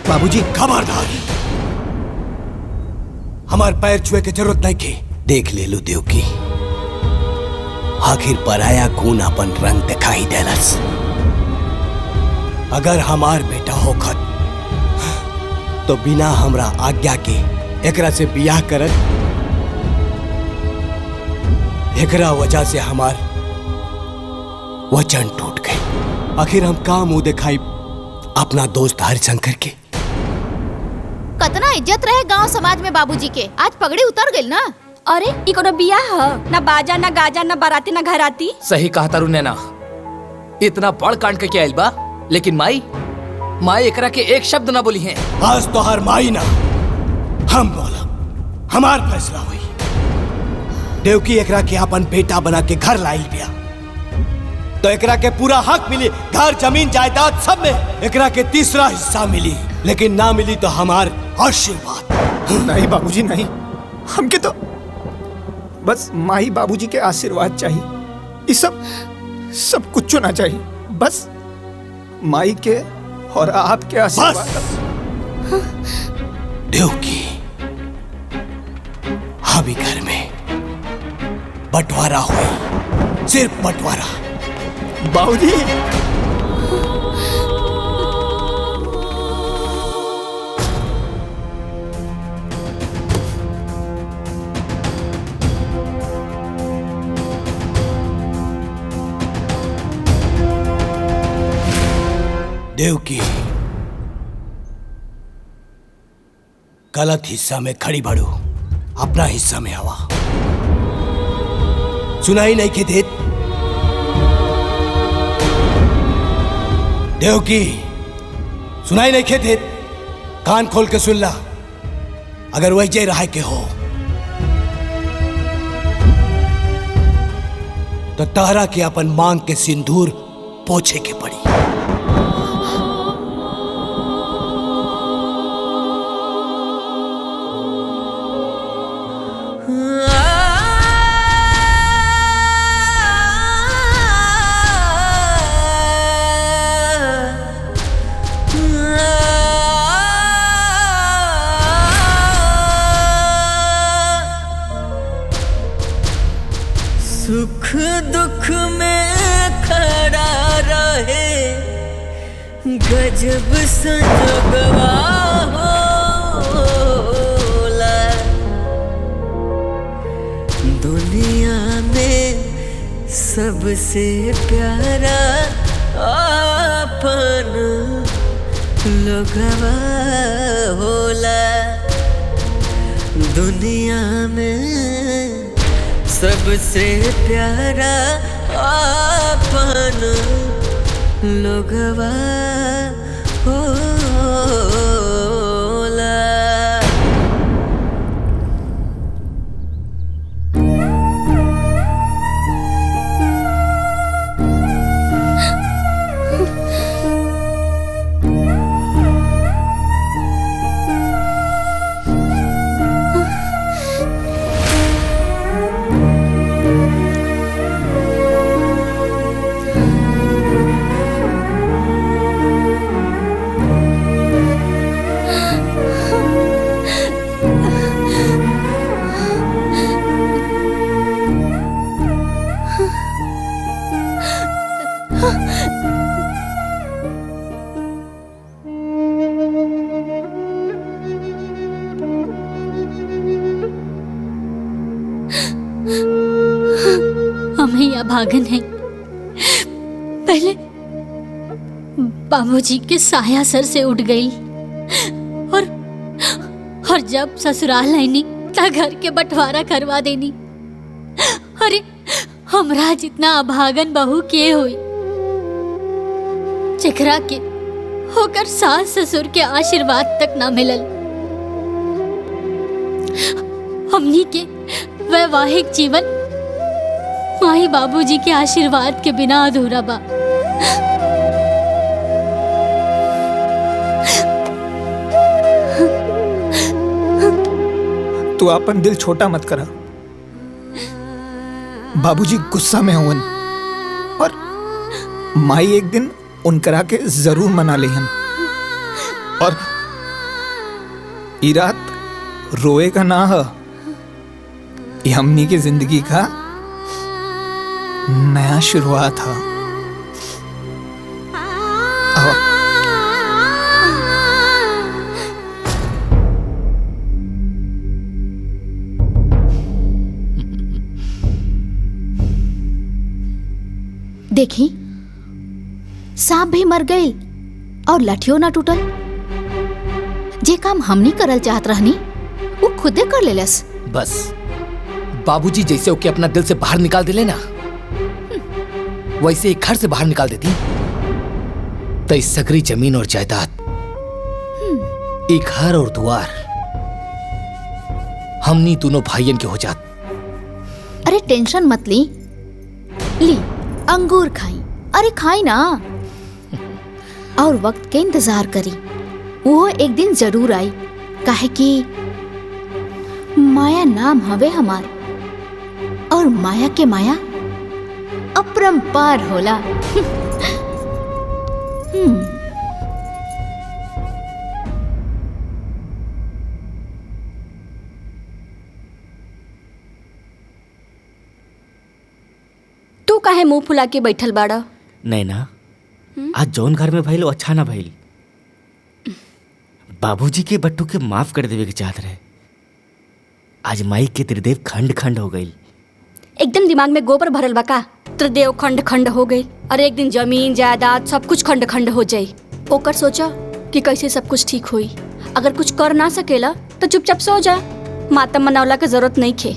Speaker 1: बाबूजी
Speaker 3: खबरदार, हमार पैर छुए के जरूरत नहीं के। देख ले लो देव की, आखिर पराया खून अपन रंग दिखाई देलस। अगर हमार बेटा होखत तो बिना हमरा आज्ञा के एकरा से बियाह करत। एकरा वजह से हमार वचन टूट गई। आखिर हम का मुंह दिखाई अपना दोस्त हरिशंकर के?
Speaker 5: कतना इज्जत रहे गांव समाज में बाबूजी के, आज पगड़ी उतर गई ना।
Speaker 7: अरे ई कोनो बियाह ह? ना बाजा ना गाजा ना बाराती ना घराती।
Speaker 12: सही कहा तारू नैना, इतना बड़ कांड के आइल बा, लेकिन माई एकरा के एक शब्द ना बोली है।
Speaker 3: आज तो हर माई ना हम बोला, हमार फैसला हुई। देवकी एकरा के अपन बेटा बना के घर लाइल बिया, तो एकरा के पूरा हक मिली, घर जमीन जायदाद सब में एकरा के तीसरा हिस्सा मिली। लेकिन ना मिली तो हमार आशीर्वाद।
Speaker 1: नहीं बाबूजी नहीं, हमके तो बस माही बाबूजी के आशीर्वाद चाहिए। ये सब कुछ ना चाहिए, बस माई के और आपके आशीर्वाद।
Speaker 3: देवकी, अभी घर में बंटवारा हुई, सिर्फ बंटवारा।
Speaker 1: बाबूजी
Speaker 3: देवकी, गलत हिस्सा में खड़ी बढ़ू, अपना हिस्सा में आवा। सुनाई नहीं के देत? देवकी, सुनाई नहीं के देत? कान खोल के सुन ला। अगर वही जय रहा के हो तो तारा के अपन मांग के सिंदूर पोछे के पड़ी।
Speaker 10: सुख दुख में खड़ा रहे गजब संजोगवा होला। दुनिया में सबसे प्यारा अपन लोगवा होला। दुनिया में सबसे प्यारा अपन लोगवा होला।
Speaker 13: अभागन हैं। पहले बाबूजी के साया सर से उठ गई और जब ससुराल आईनी ता घर के बंटवारा करवा देनी। अरे हमरा जितना अभागन बहू के हुई जेकरा के होकर सास ससुर के आशीर्वाद तक ना मिलल। हमनी के वैवाहिक जीवन माई बाबूजी के आशीर्वाद के बिना अधूरा बा।
Speaker 1: तू अपन दिल छोटा मत करा। बाबूजी गुस्सा में हुवन और माई एक दिन उनकरा के जरूर मना लेहन। और ई रात रोए का ना है, ये हमनी की जिंदगी का नया शुरुआत है।
Speaker 5: देखी सांप भी मर गई और लठियों ना टूटल। जे काम हमनी करल चाहत रहनी वो खुदे कर लेलस।
Speaker 12: बस बाबूजी जैसे ओके अपना दिल से बाहर निकाल दिले ना, वैसे एक घर से बाहर निकाल देती तो इस सगरी जमीन और जायदाद, एक घर और द्वार हमनी दोनों भाइयन के हो जात।
Speaker 5: अरे टेंशन मत ली अंगूर खाई। अरे खाई ना और वक्त के इंतजार करी, वो एक दिन जरूर आई। काहे कि माया नाम हवे हमार और माया के माया अपरंपार होला।
Speaker 7: तू काहे मुंह फुला के बैठल बाड़ा?
Speaker 11: नैना, आज जौन घर में भइल वो अच्छा ना भइल। बाबूजी के बट्टू के माफ कर देवे के चाहत रहे। आज माई के त्रिदेव खंड खंड हो गई।
Speaker 7: एकदम दिमाग में गोबर भरल बा का? त्रिदेव खंड खंड हो गई और एक दिन जमीन जायदाद सब कुछ खंड खंड हो जाई। ओकर सोचा कि कैसे सब कुछ ठीक होई। अगर कुछ कर ना सकेला तो चुपचाप सो जा। मातम मनावला के जरूरत नहीं खे।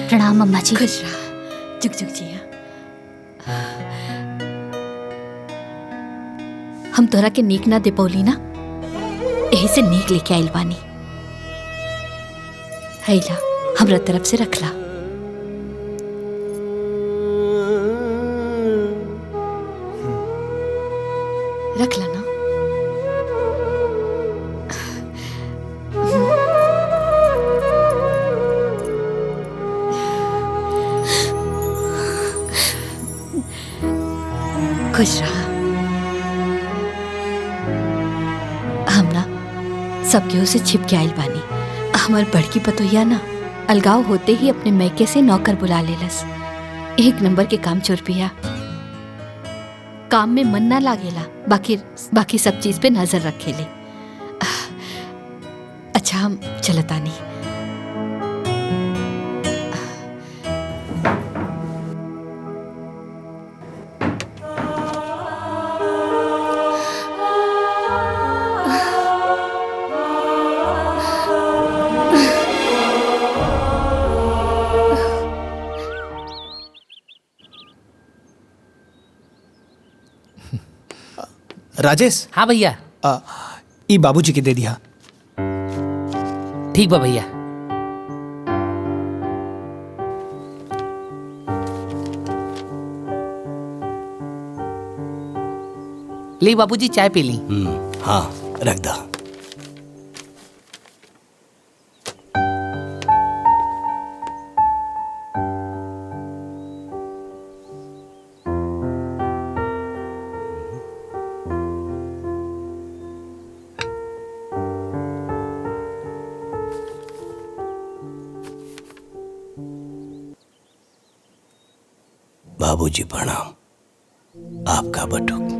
Speaker 13: प्रणाम अम्मा जी।
Speaker 7: खुश रहा, जुग जुग जिया।
Speaker 13: हम तोरा के नीक ना दे पौली ना, यही से नीक लेके आइल बानी। हैला हमरा तरफ से रखला। रखला ना। खुश रहा। हम ना सब केहू से छिप के आइल बानी। हमार बड़की पतोहिया ना अलगाव होते ही अपने मैके से नौकर बुला लेलस। एक नंबर के काम चोर पिया।
Speaker 7: काम में मन ना लागेला, बाकी सब चीज पे नजर रखेले। अच्छा हम चलतानी।
Speaker 1: राजेश।
Speaker 12: हाँ भैया।
Speaker 1: ई बाबूजी के दे दिया।
Speaker 12: ठीक बा भैया। ली बाबूजी चाय पी ली।
Speaker 3: हाँ रख दा। बाबूजी प्रणाम। आपका बटुक।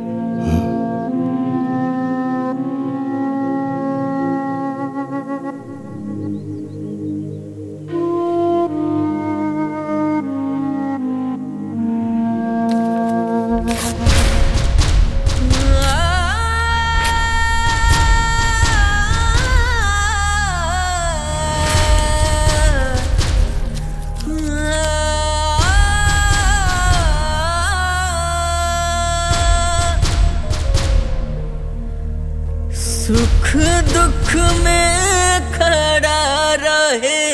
Speaker 10: सुख दुख में खड़ा रहे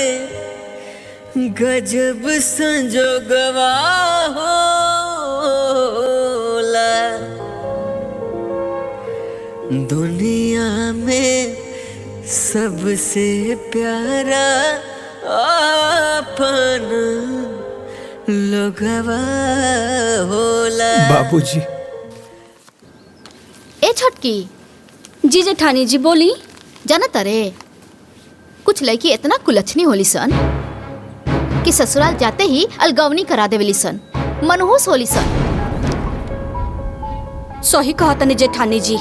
Speaker 10: गजब संजोगवा होला। दुनिया में सबसे प्यारा अपन लोगवा होला।
Speaker 1: बाबूजी।
Speaker 5: ए छोटकी जी जेठानी जी बोली। जाना तारे कुछ लड़की इतना कुलच्छनी होली सन कि ससुराल जाते ही अलगवनी करा देवेली सन, मनहूस होली सन। सही कहा तनी जेठानी जी,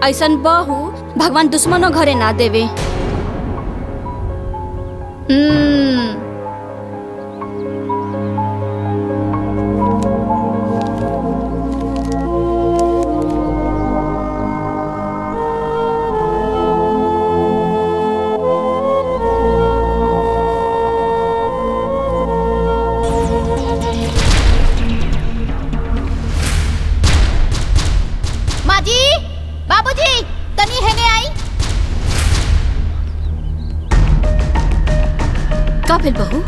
Speaker 5: ऐसन बहू भगवान दुश्मनों घरे ना देवे। का फिर बहू?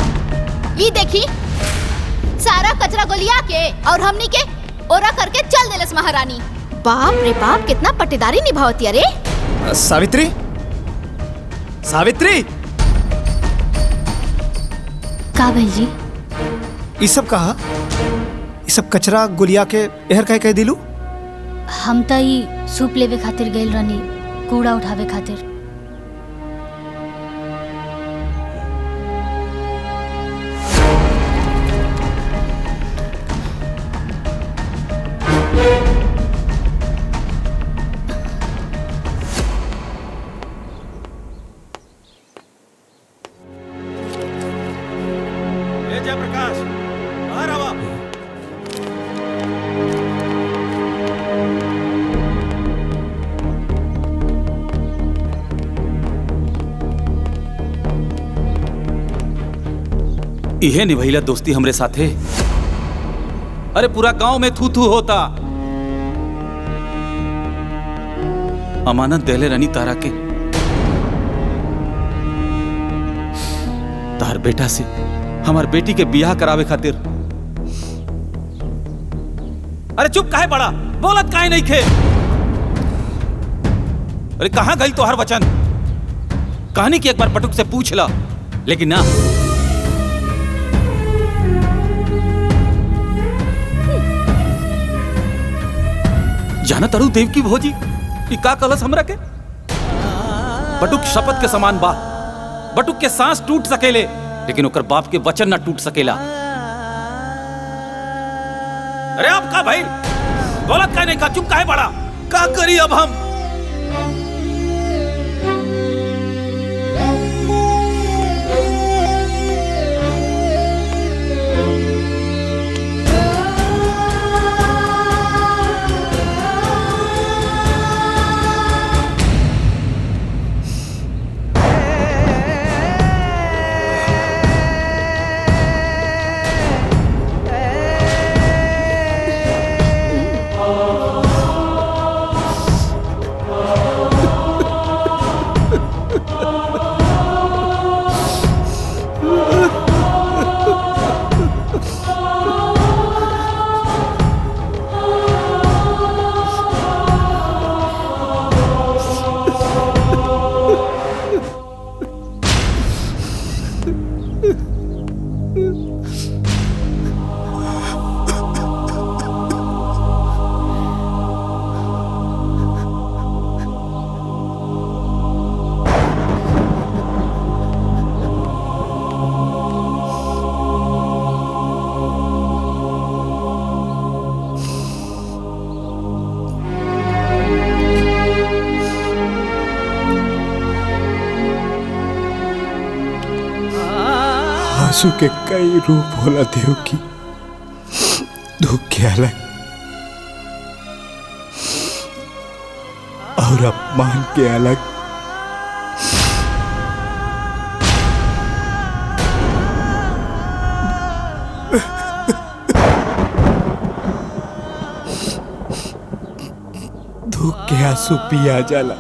Speaker 5: ये देखी सारा कचरा गोलिया के और हमनी के ओरा करके चल देलस महारानी। बाप रे बाप कितना पट्टेदारी निभावती। अरे
Speaker 1: सावित्री, सावित्री।
Speaker 13: का भैल जी?
Speaker 1: ये सब कहा? ये सब कचरा गुलिया के एहर कह दिलू?
Speaker 13: हम त ई सूप लेवे खातिर गइल रहनी, कूड़ा उठावे खातिर।
Speaker 14: जयप्रकाश बाहर आवा। इहे निभैला दोस्ती हमरे साथे। अरे पूरा गांव में थू थू होता। अमानत देले रनी तारा के, तार बेटा से हमार बेटी के बियाह करावे खातिर। अरे चुप काहे पड़ा? बोलत काहे नहीं खे? अरे कहां गई तो हर वचन? कहानी की एक बार पटुक से पूछ ला, लेकिन ना। जाना तरु देव की भोजी का कलश हमरा के? बटुक शपथ के समान बा। बटुक के सांस टूट सकेले, लेकिन ओकर बाप के वचन ना टूट सकेला। अरे आप का भाई बोलत का नहीं का, चुप काहे बड़ा? का करी अब हम?
Speaker 1: आंसू के कई रूप होला देव की, दुख के अलग और अपमान के अलग। दुख के आंसू पिया जाला,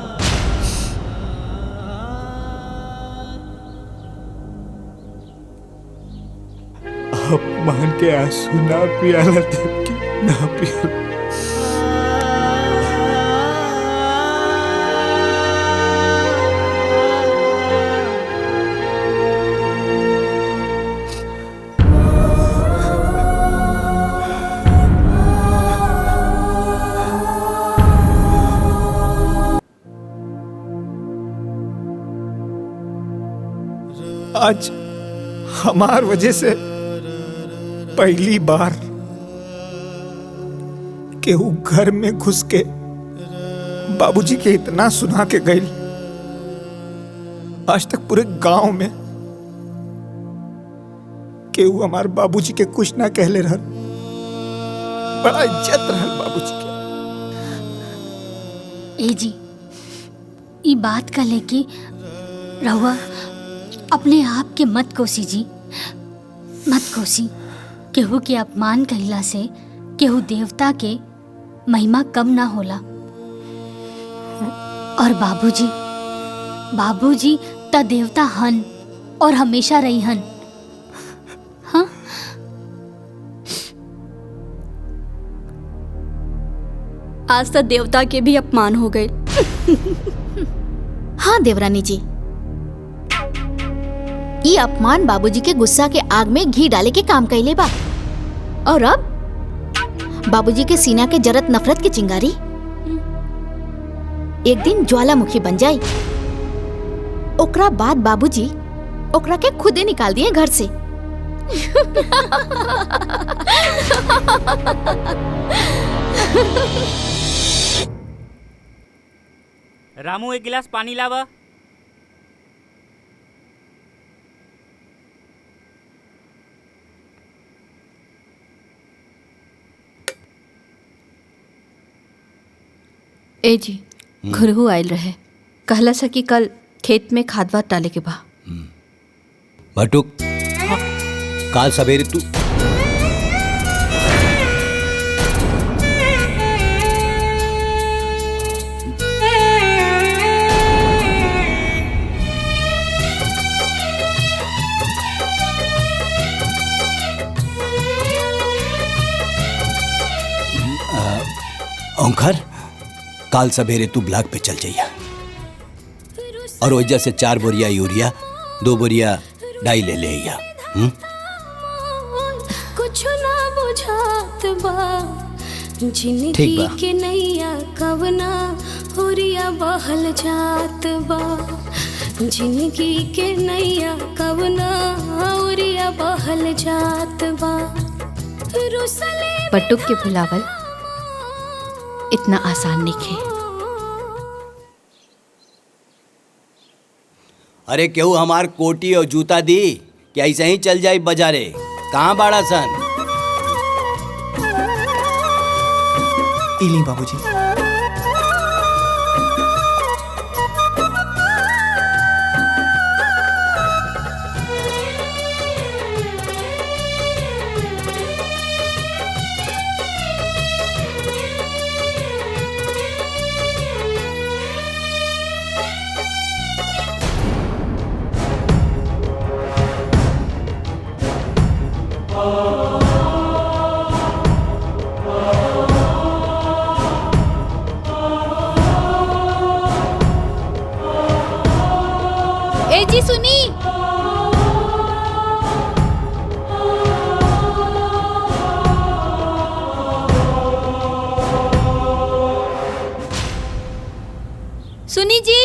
Speaker 1: अपमान के आंसू ना पियाला देव की, ना पियाला। आज हमार वजह से पहली बार केहू घर में घुस के बाबूजी के इतना सुना के गई। आज तक पूरे गांव में केहू हमार बाबूजी के कुछ ना कहले रहल। बड़ा इज्जत रहल बाबूजी के।
Speaker 13: ए जी, ई बात का लेके रहुआ अपने आप के मत कोसी जी, मत कोसी। केहू के अपमान कहिला से केहू देवता के महिमा कम ना होला। और बाबूजी, बाबूजी त देवता हन और हमेशा रही हन। हाँ,
Speaker 15: आज तक देवता के भी अपमान हो गए।
Speaker 5: हाँ देवरानी जी, ये अपमान बाबूजी के गुस्सा के आग में घी डाले के काम कैले बा। और अब बाबूजी के सीना के जरत नफरत की चिंगारी एक दिन ज्वालामुखी बन जाई। ओकरा बाद बाबूजी ओकरा के खुदे निकाल दिए घर से।
Speaker 16: रामू, एक गिलास पानी लावा।
Speaker 7: ए जी, घुरहू आयल रहे, कहला सा कि कल खेत में खाद वाद डाले के बा।
Speaker 3: बटुक, काल सवेरे तू ओंकार, काल सवेरे तू ब्लॉक पे चल जाइया और वजह से 4 बोरिया यूरिया 2 बोरिया डाई ले लिया।
Speaker 6: कुछ ना बुझात बा,
Speaker 3: ठीक
Speaker 6: जिंदगी
Speaker 3: बा।
Speaker 6: के नैया कवना होरिया बहल जात बा। जिंदगी के नैया कवना होरिया बहल जात बा। रुसले
Speaker 7: बटुक के भुलावल इतना आसान नहीं खे।
Speaker 3: अरे केहू हमार कोटी और जूता दी कि ऐसे ही चल जाई बाजारे? कहाँ बाड़ा सन?
Speaker 1: इली बाबूजी।
Speaker 13: ए जी सुनी। सुनी जी।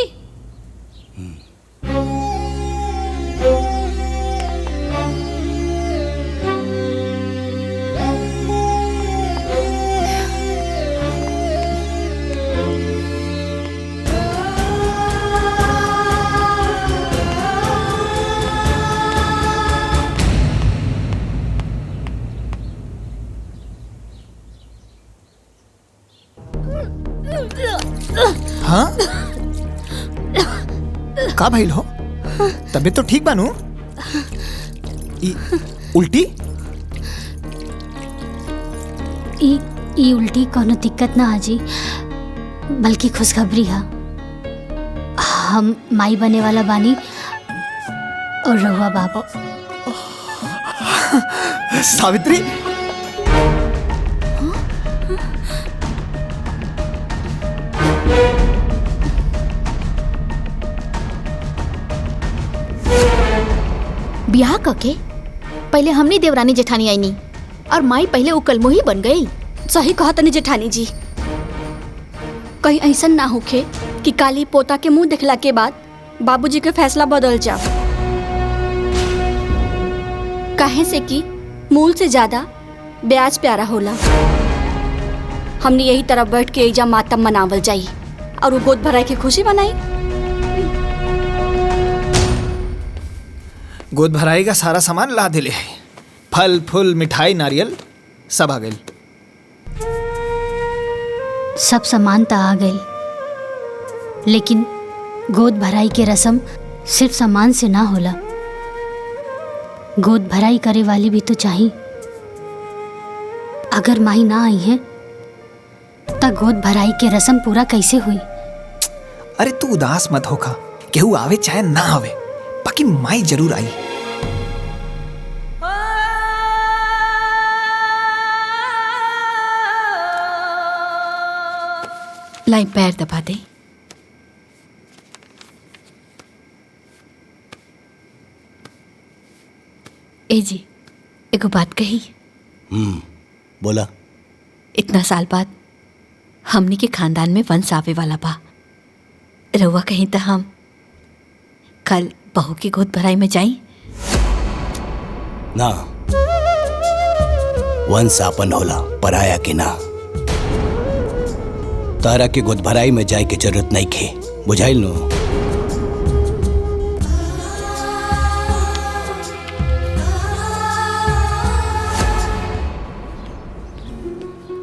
Speaker 1: हाँ का भइल हो? तबीयत तो ठीक बानू? उल्टी?
Speaker 13: ई उल्टी कोनो दिक्कत ना हाजी, बल्कि खुशखबरी है। हम माई बने वाला बानी और रहुआ बाबा।
Speaker 1: सावित्री,
Speaker 5: ब्याह कके पहले हमनी देवरानी जेठानी आईनी और माई पहले उकलमोही बन गई।
Speaker 15: सही कहा तनी जेठानी जी। कहीं ऐसा ना होखे कि काली पोता के मुंह देखला के बाद बाबूजी के फैसला बदल जा। काहे से कि मूल से ज्यादा ब्याज प्यारा होला। हमने यही तरह बैठ के एजा मातम मनावल जाई और वो गोद भराई की खुशी मनाई।
Speaker 1: गोद भराई का सारा सामान ला दिले है। फल फूल मिठाई नारियल सब आ गई।
Speaker 13: सब सामान तो आ गई, लेकिन गोद भराई के रस्म सिर्फ सामान से ना होला। गोद भराई करे वाली भी तो चाहिए। अगर माही ना आई है तो गोद भराई के रस्म पूरा कैसे हुई?
Speaker 1: अरे तू उदास मत होखा, केहू आवे चाहे ना आवे, बाकी माई जरूर आई।
Speaker 7: लाई पैर दबा दे। ए जी, एगो बात कही।
Speaker 3: बोला।
Speaker 7: इतना साल बाद हमनी के खानदान में वंश आवे वाला बा। रउआ कहीं तो हम कल बहू की गोद भराई में जाई
Speaker 3: ना। वंश आपन होला, पराया के ना। तारा के गोद भराई में जाए के जरूरत नहीं खे, बुझाइल नो?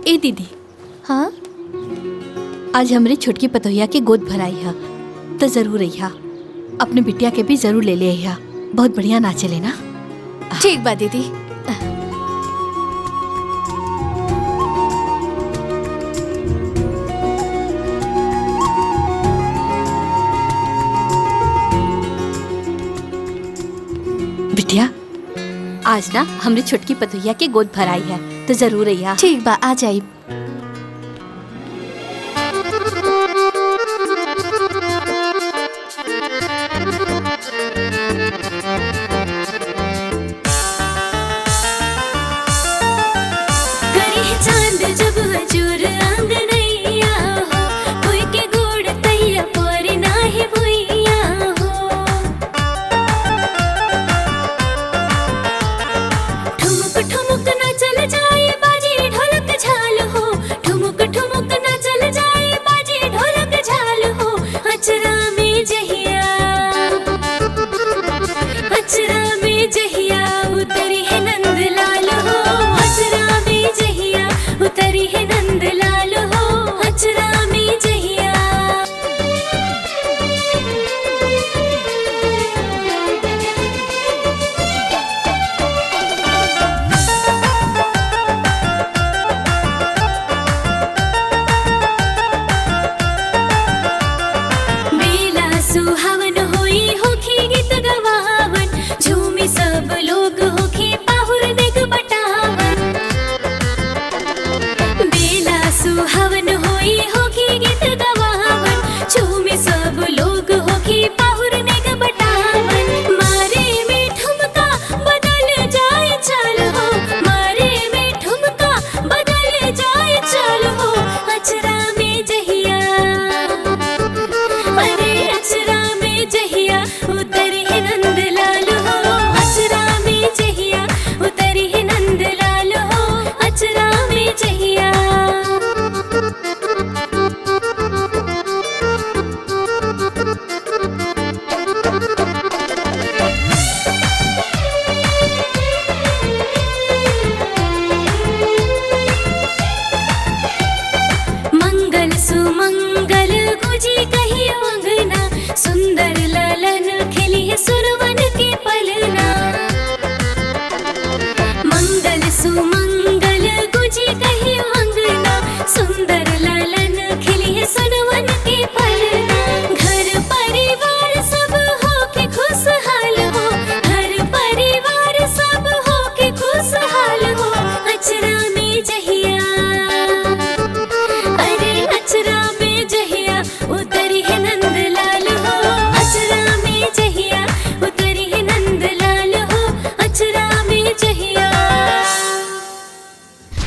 Speaker 7: ए दीदी। हाँ, आज हमरे छोटकी पतोहिया के गोद भराई है तो जरूर रहिया। अपने बिटिया के भी जरूर ले लिया। बहुत बढ़िया नाचे लेना।
Speaker 15: ठीक बा दीदी।
Speaker 7: बिटिया, आज ना हमरे छोटकी पतोहिया के गोद भराई है तो जरूर रहिया।
Speaker 15: ठीक बा, आ जाई।
Speaker 6: ठुमुक ठुमुक ना चल जाए बाजी ढोलक झाल हो।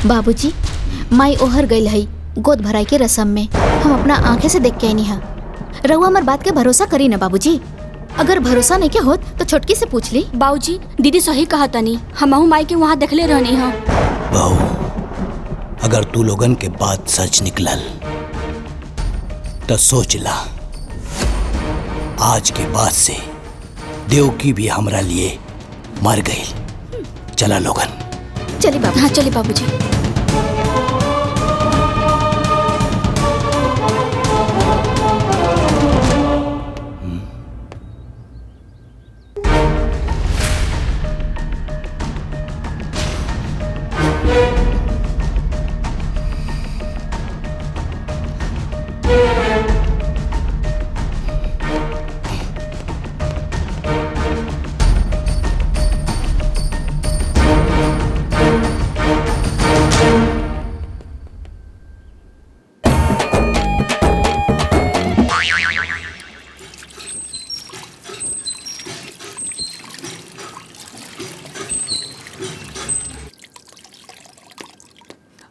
Speaker 5: बाबूजी, माई ओहर गई है गोद भराई के रसम में। हम अपना आंखें से देख के नहीं है। रहुआ हमार बात के भरोसा करी ना बाबूजी। अगर भरोसा नहीं के होत तो छोटकी से पूछ ली।
Speaker 15: बाबूजी दीदी सही कहा तनी, हमहू माई के वहाँ देखले रहनी है।
Speaker 3: बहू, अगर तू लोगन के बात सच निकलल तो सोच ला, आज के बाद से देवकी भी हमरा लिए मर गई। चला लोगन।
Speaker 5: चलिए बाबू।
Speaker 15: हाँ चलिए बाबूजी।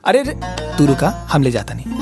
Speaker 1: अरे तू रुका, हम ले जाता नहीं।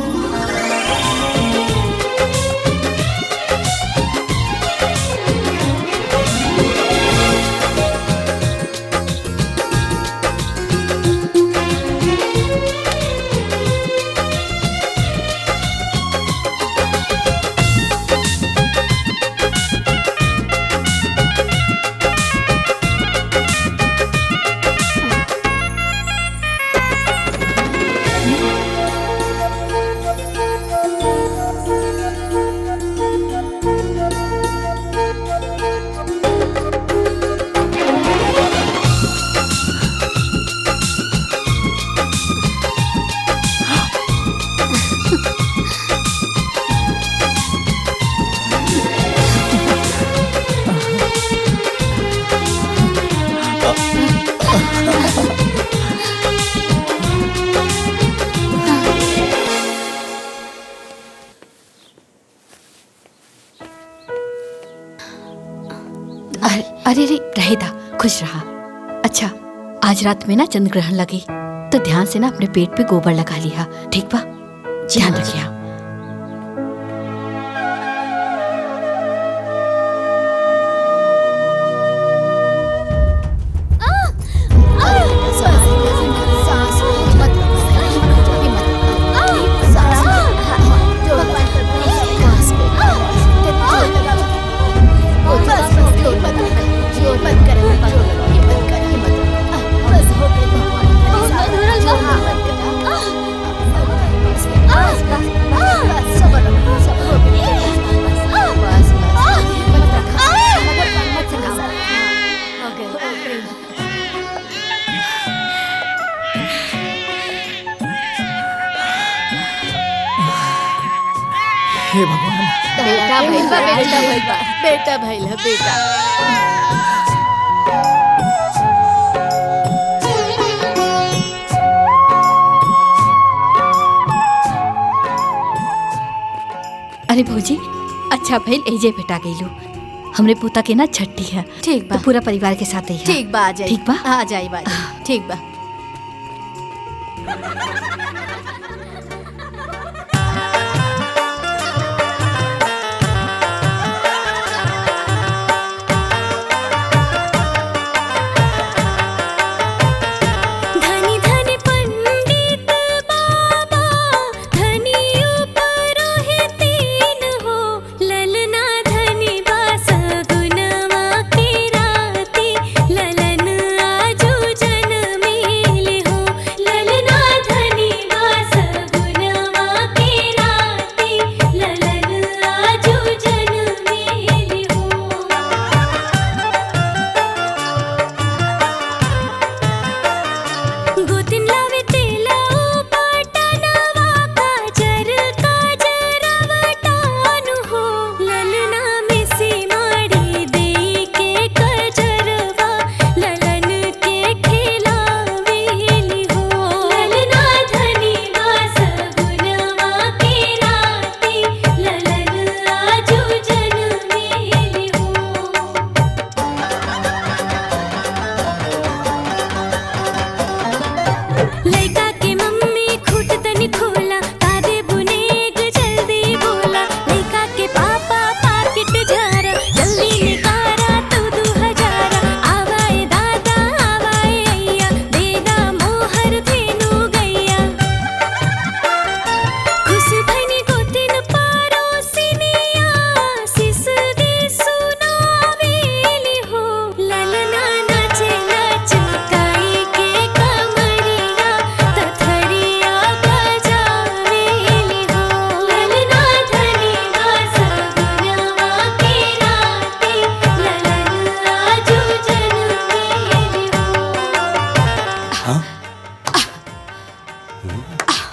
Speaker 7: अरे रे रहेदा, खुश रहा। अच्छा, आज रात में ना चंद्र ग्रहण लगी तो ध्यान से ना अपने पेट पे गोबर लगा लिया, ठीक बा? ध्यान रखिया। हे भगवान।
Speaker 5: बेटा भैया, बेटा भैया, बेटा भैया, बेटा।
Speaker 7: अरे भौजी, अच्छा भइल एजे भेटा गइलू। हमरे पोता के ना छट्टी है।
Speaker 15: ठीक बा।
Speaker 7: तो पूरा परिवार के साथ ही है।
Speaker 15: ठीक बा, आ जाई।
Speaker 7: ठीक बा,
Speaker 15: आ जाई बाजी। ठीक बा।
Speaker 6: धनी धनी पंडित बाबा, धनी उपरोहितीन हो, ललना धनी बास गुनवा के राती, ललन आजू जनमेल हो, ललना धनी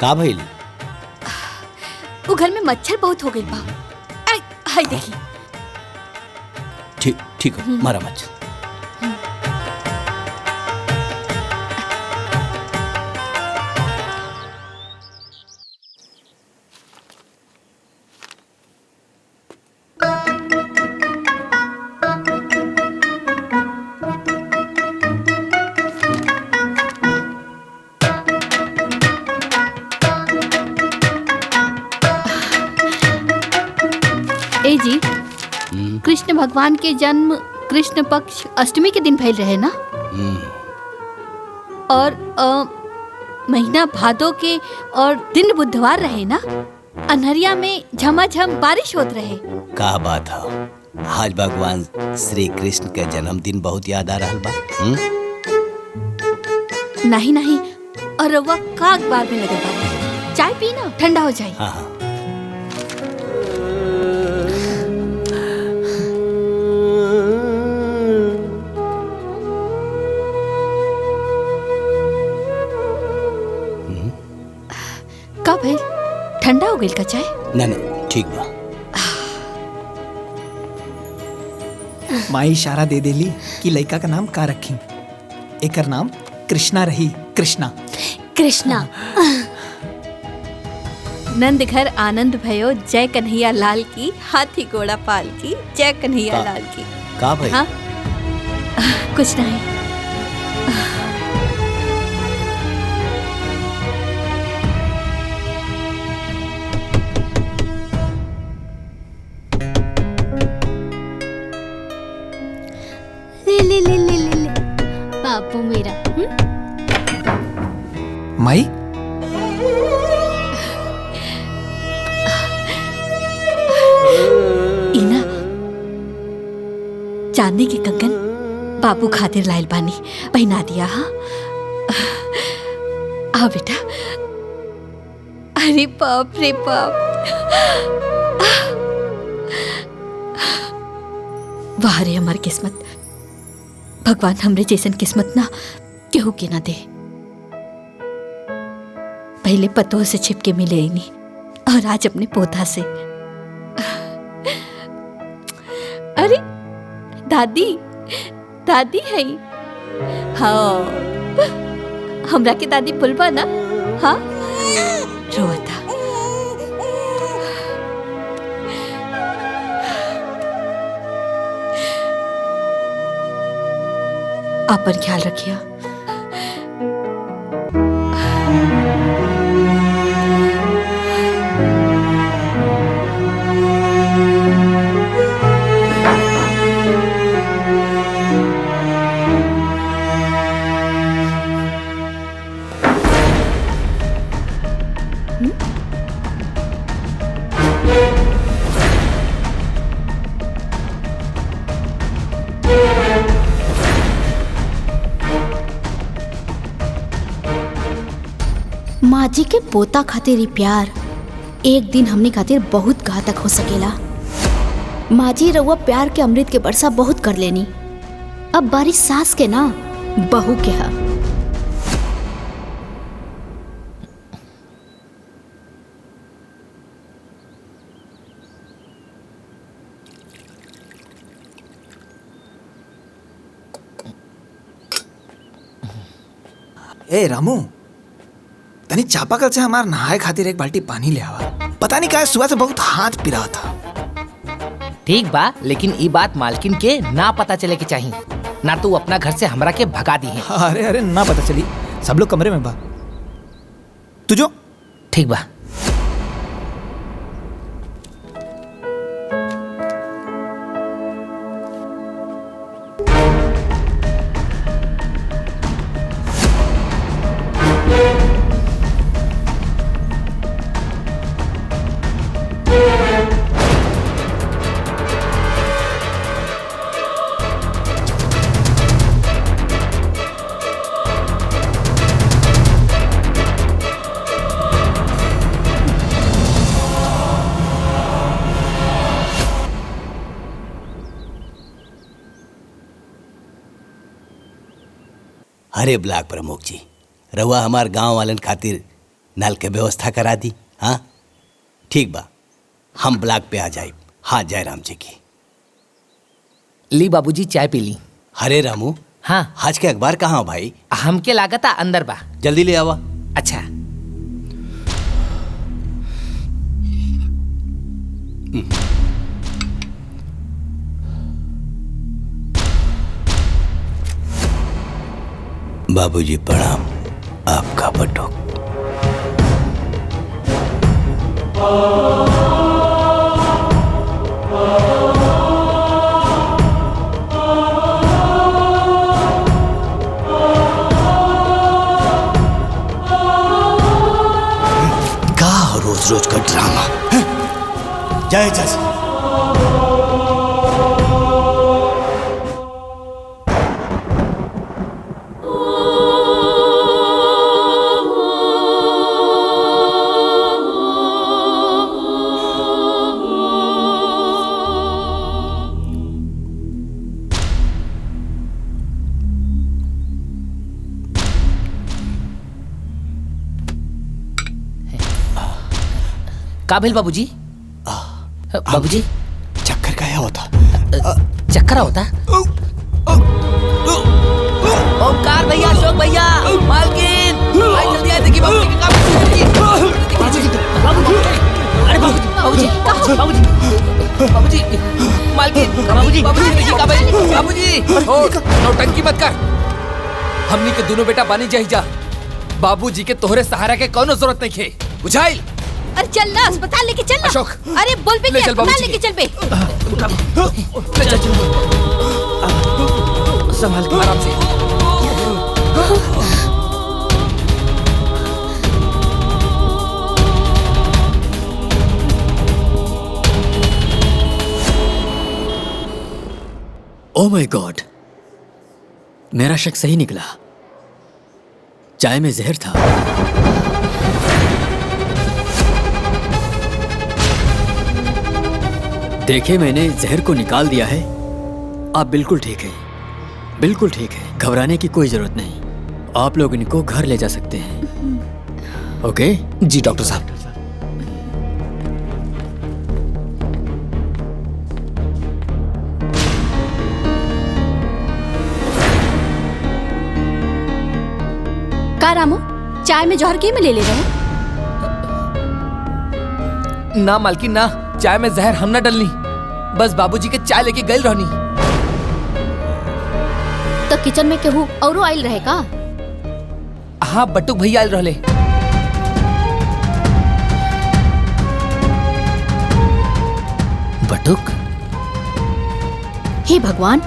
Speaker 3: का भइल?
Speaker 7: वो घर में मच्छर बहुत हो गई बा। हाय देखी।
Speaker 3: ठीक हो, मारा मच्छर।
Speaker 7: ए जी, कृष्ण भगवान के जन्म कृष्ण पक्ष अष्टमी के दिन भइल रहे ना? और महीना भादो के और दिन बुधवार रहे ना? अनहरिया में झमाझम बारिश होत रहे।
Speaker 3: का बात है, आज भगवान श्री कृष्ण के जन्मदिन बहुत याद आ रहा बा।
Speaker 7: नहीं, और रउआ का अखबार में लगे बा? चाय पी ना, ठंडा हो जाए।
Speaker 3: हाँ।
Speaker 7: का भाई ठंडा हो गई का चाय?
Speaker 3: ना ठीक बा।
Speaker 1: माई इशारा दे देली कि लड़का का नाम का रखी। एकर नाम कृष्णा रही। कृष्णा।
Speaker 7: नंद घर आनंद भयो, जय कन्हैया लाल की, हाथी घोड़ा पाल की, जय कन्हैया लाल की।
Speaker 3: का भाई?
Speaker 7: हाँ कुछ नहीं।
Speaker 13: ले बापू मेरा।
Speaker 1: माई
Speaker 7: इना चांदी के कंगन बाबू खातिर लाइल बानी, पहना दिया। हाँ आ बेटा। अरे बाप रे बाप, वाह रे हमार किस्मत। भगवान हमरे जैसन किस्मत ना केहू के ना दे। पहले पतों से छिपके मिले ही नहीं, और आज अपने पोता से। अरे दादी है। हाँ हमरा के दादी पुलबा ना? हाँ रोता। आपन ख्याल रखिए।
Speaker 5: माँ जी के पोता खातिर ही प्यार एक दिन हमने खातिर बहुत घातक हो सकेला। माँ जी रउआ प्यार के अमृत के वर्षा बहुत कर लेनी, अब बारिश सास के ना बहू के हा।
Speaker 1: ए रामू, तनी चापाकल से हमार नहाए खातिर एक बाल्टी पानी ले आवा। पता नहीं क्या सुबह से बहुत हाथ पिरा था।
Speaker 12: ठीक बा, लेकिन ई बात मालकिन के ना पता चले के चाहिए, ना तो अपना घर से हमरा के भगा दी है।
Speaker 1: अरे ना पता चली, सब लोग कमरे में बा। तू जो।
Speaker 12: ठीक बा।
Speaker 3: अरे ब्लॉक प्रमुख जी, रउआ हमार गांव वालन खातिर नल के व्यवस्था करा दी। हाँ ठीक बा, हम ब्लॉक पे आ जाए। हाँ जयराम जी की।
Speaker 12: ली बाबूजी चाय पी ली।
Speaker 3: हरे रामू,
Speaker 12: हाँ
Speaker 3: आज के अखबार कहाँ हो भाई?
Speaker 12: हमके लागत अंदर बा।
Speaker 3: जल्दी ले आवा।
Speaker 12: अच्छा।
Speaker 3: बाबूजी प्रणाम। आपका बटुक। रोज रोज का ड्रामा। जय जय।
Speaker 12: काबिल बाबूजी। बाबूजी
Speaker 3: चक्कर का होता?
Speaker 12: चक्कर होता? ओमकार भैया, अशोक भैया, मालकिन, भाई जल्दी आए। देखिए बाबूजी के काम। अरे बाबूजी, बाबूजी, बाबूजी, मालकिन, बाबूजी, बाबूजी देखिए काबिल। बाबूजी नौटंकी मत कर। हमनी के दोनों बेटा बानी जाही जा। बाबूजी के तोहरे सहारा के कोनो जरूरत नहीं है। बुझाइल?
Speaker 7: अरे चल ना, अस्पताल लेके चल ना।
Speaker 12: अशोक,
Speaker 7: अरे बोल पे
Speaker 12: ले चल
Speaker 7: अस्पताल लेके चल बे।
Speaker 12: ले चल संभाल के आराम से।
Speaker 9: ओह माय गॉड, मेरा शक सही निकला। चाय में जहर था। देखे मैंने जहर को निकाल दिया है। आप बिल्कुल ठीक है, बिल्कुल ठीक है। घबराने की कोई जरूरत नहीं। आप लोग इनको घर ले जा सकते हैं। ओके?
Speaker 12: जी डॉक्टर साहब।
Speaker 7: का रामू, चाय में जहर के में ले रहे?
Speaker 12: ना मालकिन ना, चाय में जहर हम ना डलनी। बस बाबूजी के चाय लेके गई रहनी।
Speaker 5: तो किचन में केहू औरो आइल रहे का?
Speaker 12: हाँ बटुक भैया आइल रहले।
Speaker 9: बटुक?
Speaker 5: हे भगवान,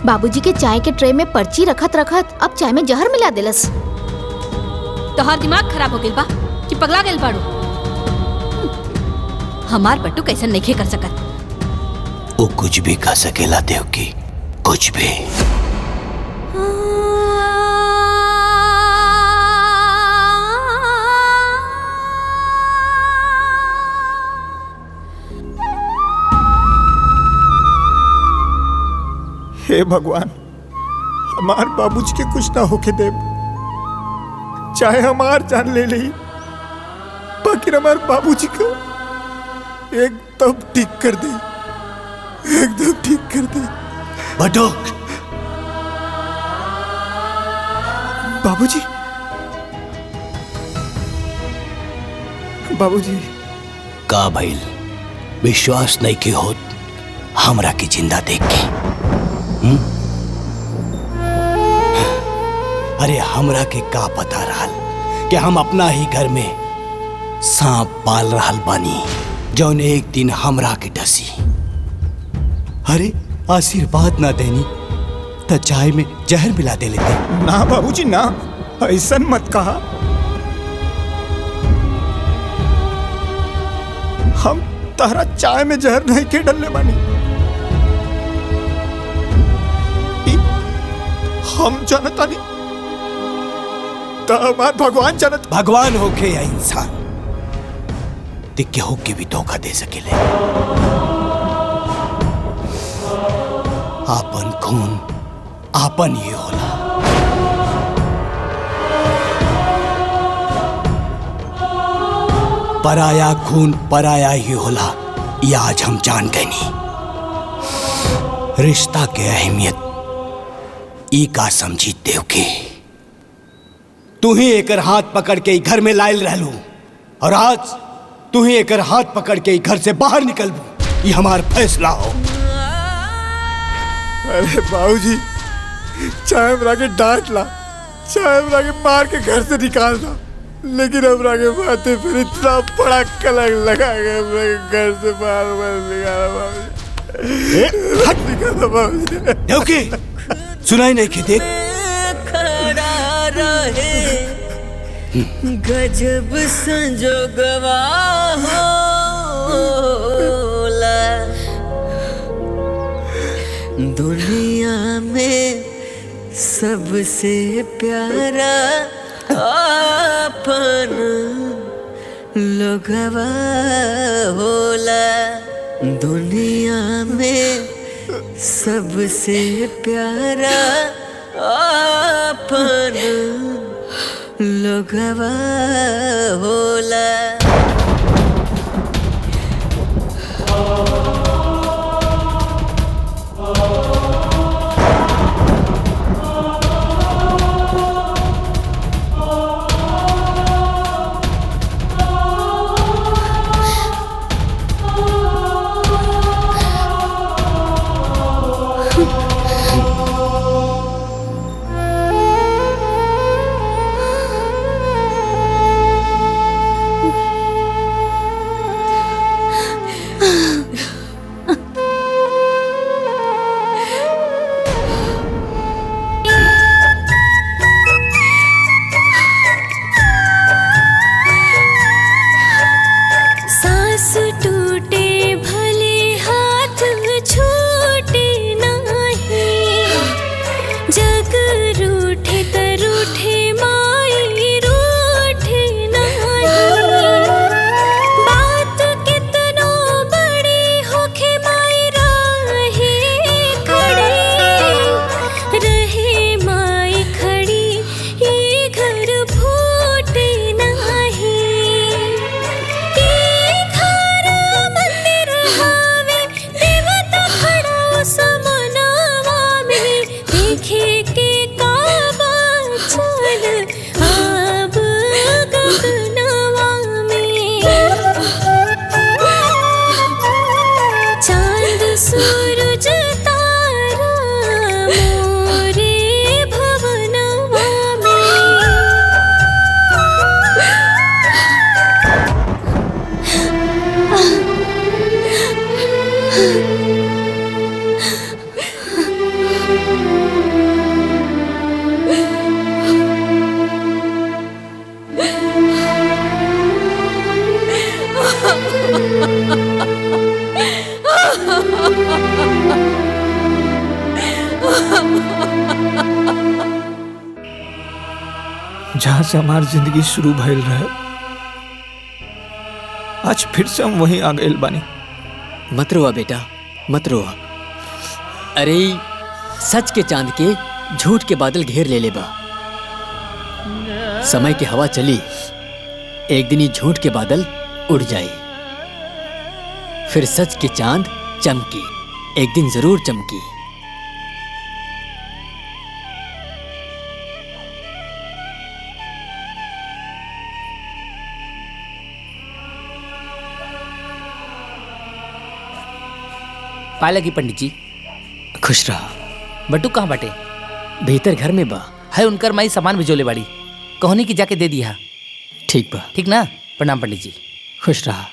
Speaker 5: बाबूजी के चाय के ट्रे में पर्ची रखत रखत अब चाय में जहर मिला देलस।
Speaker 7: तोहार दिमाग खराब हो गइल बा कि पगला गइल बाड़ू? हमार बट्टू कैसे नहीं कर सकत।
Speaker 3: वो कुछ भी कर सकेला देवकी, कुछ भी।
Speaker 1: हे भगवान, हमार बाबूजी के कुछ ना होके देव। चाहे हमार जान ले ली, बाकी हमार बाबूजी को एकदम ठीक कर दे, एकदम ठीक कर दे।
Speaker 3: बटुक,
Speaker 1: बाबूजी, बाबूजी।
Speaker 3: का भइल? विश्वास नहीं के होत हमरा की जिंदा देख के? अरे हमरा के का पता रहल कि हम अपना ही घर में सांप पाल रहल बानी, जौन एक दिन हमरा के डसी। अरे आशीर्वाद ना देनी तो चाय में जहर मिला दे लेते।
Speaker 1: ना बाबूजी ना, ऐसा मत कहा। हम तारा चाय में जहर नहीं के डलने बानी। हम जानता नहीं तो हमार भगवान जानत।
Speaker 3: भगवान होके या इंसान, दिक्के होके भी धोखा दे सकेले। आपन खून आपन ये होला। पराया खून पराया ही होला, ये आज हम जान गए नहीं। रिश्ता के अहमियत ई का समझी देव के तू ही एकर हाथ पकड़ के घर में लायल रहलू, और आज तू ही एकर हाथ पकड़ के घर से बाहर निकलबू। ये हमार फैसला हो।
Speaker 1: अरे बाबूजी, चाहे हमरा के डांट ला, चाहे हमरा के मार के घर से निकाल दा, लेकिन हमरा के बातें फिर इतना बड़ा कलंक लगा के हमरा के घर से बाहर निकाला बाबूजी। निकाला बाबूजी।
Speaker 3: देवकी, सुनाई नहीं देख
Speaker 10: खड़ा रहे गजब संजोगवा होला। दुनिया में सबसे प्यारा अपन लोगवा होला। दुनिया में सबसे प्यारा अपन लोगवा होला।
Speaker 1: जहां से हमारी जिंदगी शुरू भइल रहे, आज फिर से हम वहीं आ गए बानी।
Speaker 9: मत रोआ बेटा, मत रोआ। अरे सच के चांद के झूठ के बादल घेर ले बा। समय की हवा चली, एक दिन ही झूठ के बादल उड़ जाए, फिर सच के चांद चमकी, एक दिन जरूर चमकी।
Speaker 11: पाए लगी पंडित जी।
Speaker 9: खुश रहा।
Speaker 11: बटू कहाँ बाटे?
Speaker 9: भीतर घर में बा।
Speaker 11: है उनकर माई सामान भिजोले बाड़ी, कहनी की जाके दे दिया।
Speaker 9: ठीक बा।
Speaker 11: ठीक ना? प्रणाम पंडित जी।
Speaker 9: खुश रहा।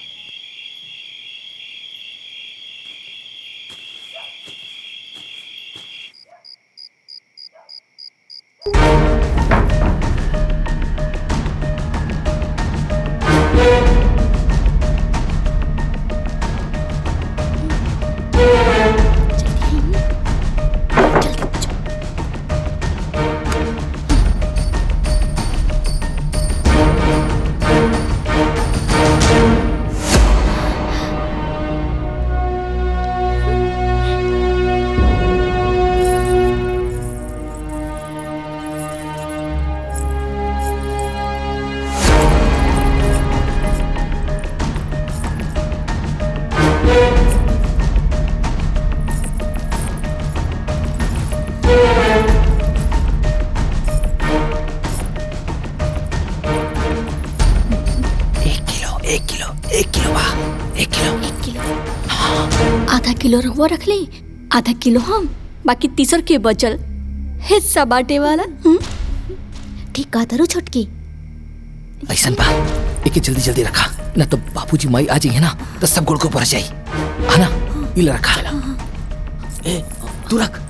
Speaker 15: किलो रहुआ रख ली, आधा किलो हम, बाकी तीसर के बचल हिस्सा बांटे वाला।
Speaker 5: ठीक कहा तारू छोटकी।
Speaker 12: ऐसा बा एके जल्दी जल्दी रखा, ना तो बाबूजी माई आ जाइए ना तो सब गुड़ को भर जाई है ना। इला रखा ए तू रख।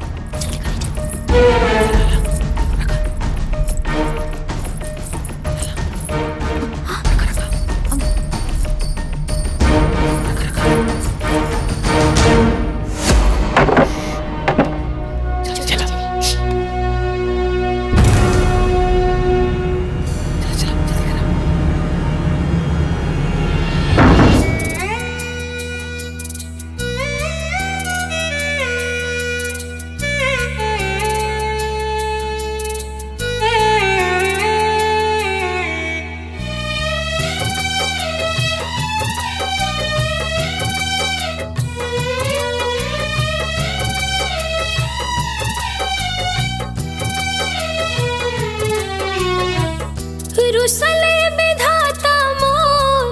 Speaker 6: रुसले विधाता मोर,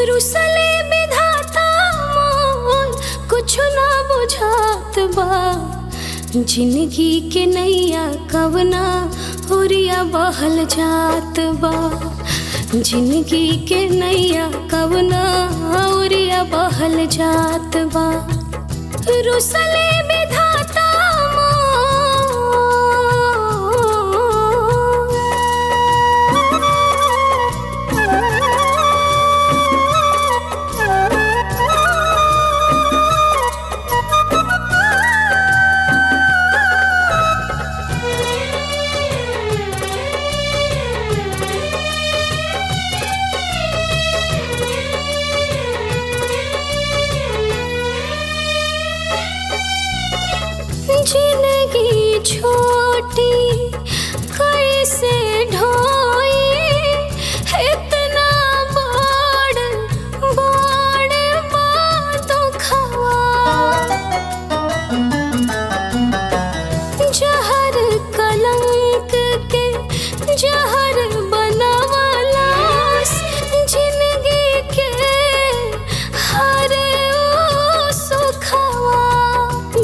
Speaker 6: रुसले विधाता मोर, कुछ ना बुझात बा। जिंदगी के नैया कवना होरिया बहल जात बा। जिंदगी के नैया कवना होरिया बहल जात बा। रुसले विधाता जिंदगी छोटी कैसे ढोई, इतना बड़ बड़ बातों खवा। जहर कलंक के जहर बनावलास, जिंदगी के हर सुखवा।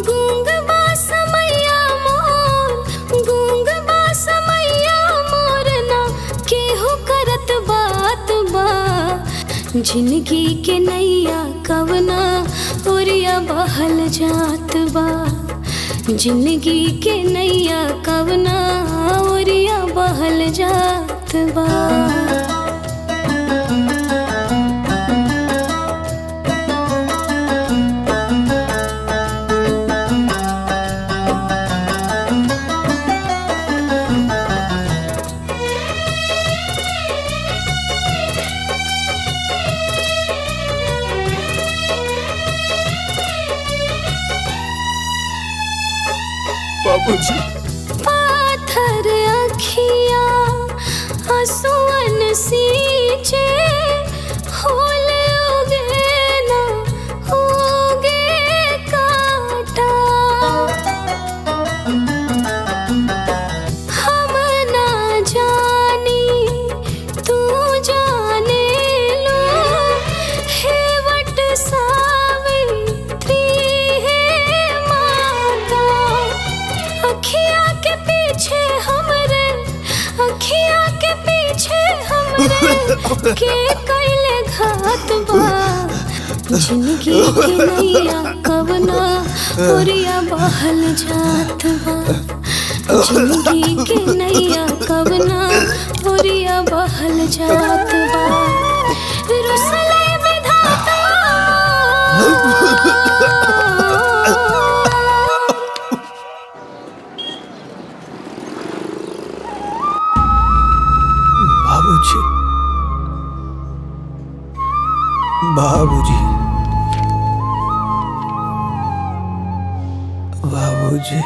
Speaker 6: गूंग समैया मोर, गूंग बा समैया मोर, ना केहू करत बात बा। जिंदगी के नैया कवना ओरिया बहल जात बा। जिंदगी के नैया कवना ओरिया बहल जात बा।
Speaker 1: बाबूजी
Speaker 6: पाथर अखिया आंसुअन सींचे, होल उगे ना उगे काटा। हम ना जानी तू जाने लो, हे वट सावित्री हे माता। अखिया के पीछे हमरे, अखिया के पीछे हमरे, के कैले घात बा। जिंदगी के नैया कवना ओरिया बहल जात बा। जिंदगी के नैया कवना ओरिया बहल जात बा। रुसले विधाता
Speaker 1: बाबूजी, बाबूजी, बाबूजी।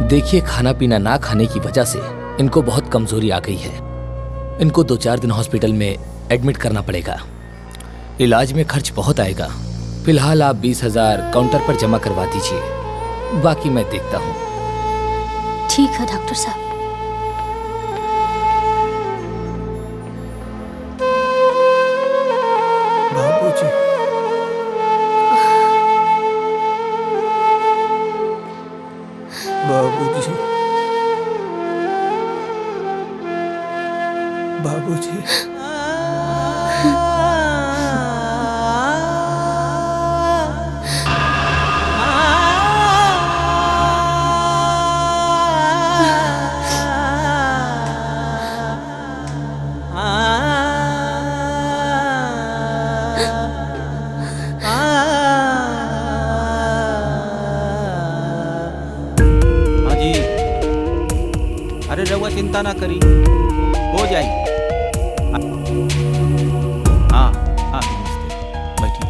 Speaker 12: देखिए, खाना पीना ना खाने की वजह से इनको बहुत कमजोरी आ गई है। इनको 2-4 दिन हॉस्पिटल में एडमिट करना पड़ेगा। इलाज में खर्च बहुत आएगा। फिलहाल आप 20,000 काउंटर पर जमा करवा दीजिए, बाकी मैं देखता हूँ।
Speaker 15: ठीक है डॉक्टर साहब।
Speaker 1: बाबूजी। बाबूजी, बाबूजी।
Speaker 14: हाँ जी, अरे रहुआ चिंता ना करी, हो जाई। हाँ हाँ, बैठिए।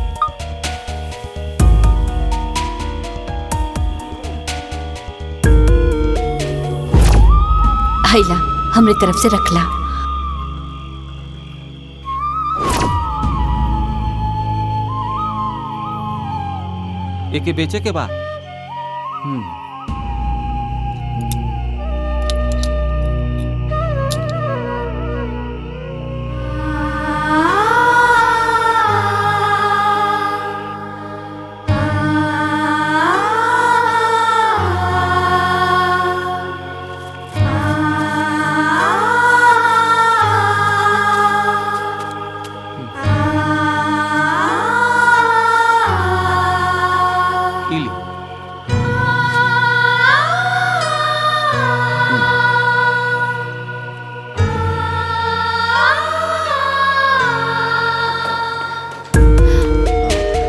Speaker 7: हैला हमरे तरफ से रखला।
Speaker 14: एके बेचे के बा।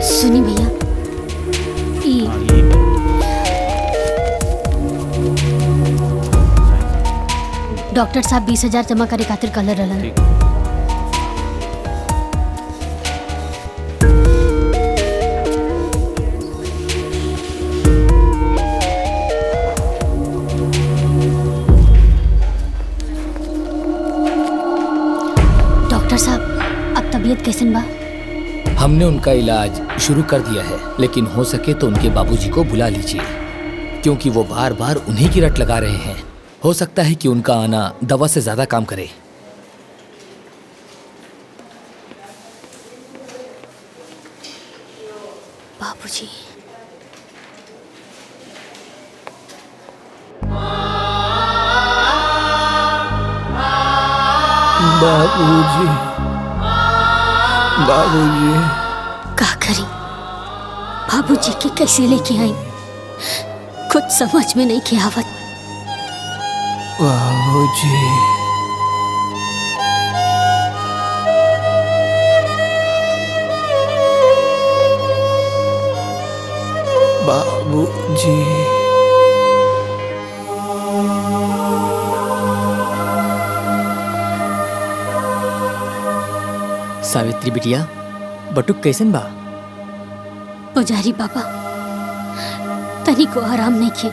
Speaker 13: सुनी भैया, डॉक्टर साहब 20,000 जमा करे खातिर कहले रहलन। डॉक्टर साहब, अब तबीयत कैसन बा?
Speaker 12: हमने उनका इलाज शुरू कर दिया है, लेकिन हो सके तो उनके बाबूजी को बुला लीजिए, क्योंकि वो बार बार उन्हीं की रट लगा रहे हैं। हो सकता है कि उनका आना दवा से ज्यादा काम करे।
Speaker 13: बाबूजी,
Speaker 1: बाबूजी, बाबूजी।
Speaker 13: का करी? बाबूजी के कैसे लेके आई, कुछ समझ में नहीं के आवत।
Speaker 1: बाबूजी, बाबूजी।
Speaker 9: सावित्री बिटिया, बटुक कैसन बा?
Speaker 13: पुजारी बाबा, तनी को आराम नहीं के,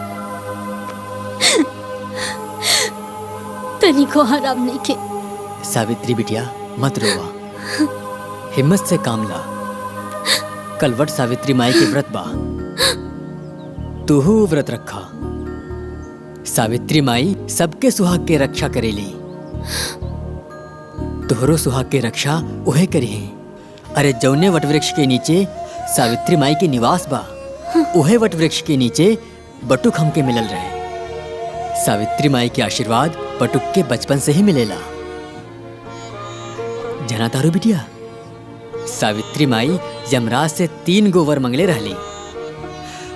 Speaker 13: तनी को आराम नहीं के।
Speaker 9: सावित्री बिटिया मत रोवा, हिम्मत से काम ला। कल वट सावित्री माई के व्रत बा, तूहू व्रत रखा। सावित्री माई सबके सुहाग के रक्षा करेली, तोहरो सुहाग के रक्षा उहे करी। अरे जौने वटवृक्ष के नीचे सावित्री माई के निवास बा, उहे वटवृक्ष के नीचे बटुक हमके मिलल रहे। सावित्री माई के आशीर्वाद बटुक के बचपन से ही मिलेला। जना तारू बिटिया, सावित्री माई यमराज से 3 गो वर मंगले रहली,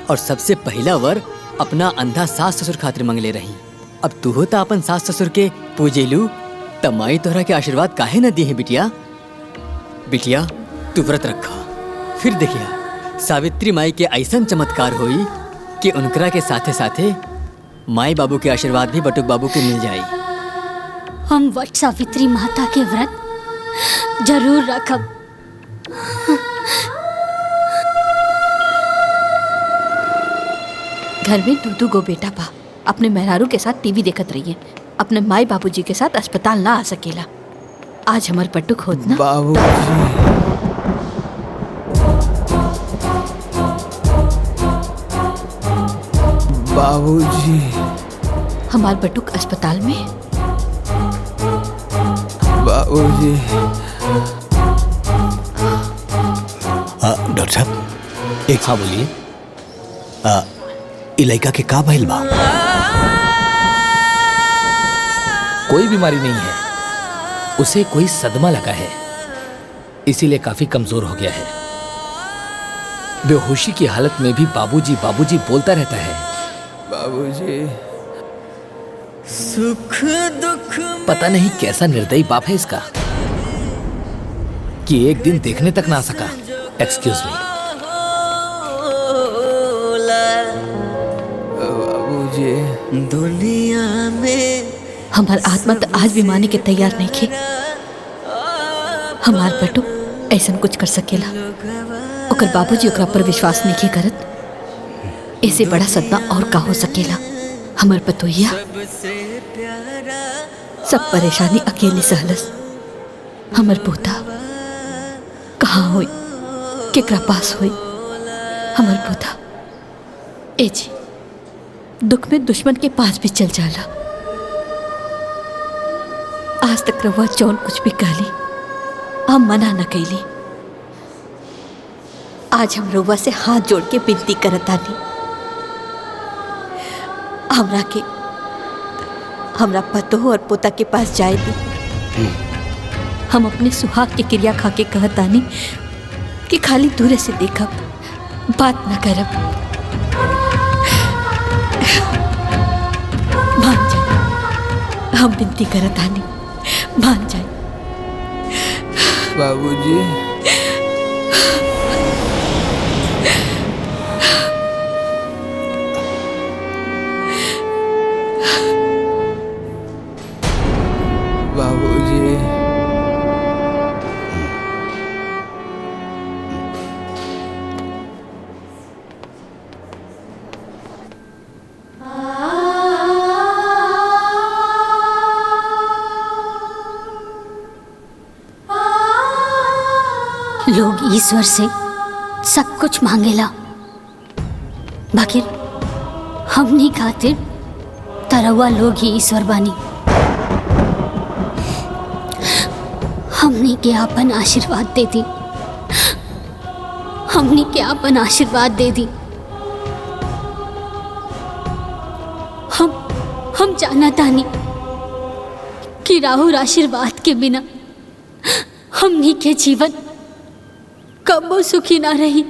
Speaker 9: और सबसे पहला वर अपना अंधा सास ससुर खातिर मंगले रही। अब तू होता अपन सास ससुर के पूजेलू, तमाई तोहरा के आशीर्वाद काहे न दी है बिटिया। बिटिया तू व्रत रखा, फिर देखिया सावित्री माई के ऐसन चमत्कार होई कि उनकरा के साथे साथे माई बाबू के आशीर्वाद भी बटुक बाबू के मिल जाई।
Speaker 13: हम वट सावित्री माता के व्रत जरूर रखब।
Speaker 7: घर में 2-2 गो बेटा बा, अपने मेहरारू के साथ टीवी देखत रहिए, अपने माई बाबूजी के साथ अस्पताल ना आ सकेला। आज हमार पट्टुक होत ना।
Speaker 1: बाबूजी, बाबूजी।
Speaker 7: हमार बटुक अस्पताल में।
Speaker 1: बाबूजी।
Speaker 3: डॉक्टर साहब, एक हाँ बोलिए। लड़का के का भइल बा?
Speaker 12: कोई बीमारी नहीं है, उसे कोई सदमा लगा है, इसीलिए काफी कमजोर हो गया है। बेहोशी की हालत में भी बाबूजी बाबूजी बोलता रहता है।
Speaker 1: बाबूजी।
Speaker 10: सुख दुख
Speaker 12: पता नहीं कैसा निर्दयी बाप है इसका कि एक दिन देखने तक ना आ सका। Excuse me.
Speaker 10: बाबूजी। दुनिया में
Speaker 7: हमार आत्मा तो आज भी माने के तैयार नहीं थे। हमार बेटो ऐसा कुछ कर सकेला, ओकर बाबूजी ओकरा पर विश्वास नहीं करत। इससे बड़ा सदमा और का हो सकेला। हमार पतोहिया सब परेशानी अकेले सहलस। हमार पोता कहाँ होई, केकरा पास होई हमार पोता। ए जी, दुख में दुश्मन के पास भी चल जाला। आज तक रवा जौन कुछ भी कहली हम मना न कैली। आज हम रवा से हाथ जोड़ के विनती करत आनी, हमरा पतो और पोता के पास जाए दी। हम अपने सुहाग के क्रिया खा के कहत आनी कि खाली दूरे से देखब, बात न करब। मान जाए, हम विनती करत आनी, मान जाए।
Speaker 1: बाबूजी। बाबूजी।
Speaker 13: लोग ईश्वर से सब कुछ मांगेला, बाकी हमनी खातिर तरवा लोग ही ईश्वर बानी। हमनी के आपन आशीर्वाद दे दी, हमनी के आपन आशीर्वाद दे दी। हम जाना तानी कि राहुल आशीर्वाद के बिना हमनी के जीवन कबो सुखी ना रही।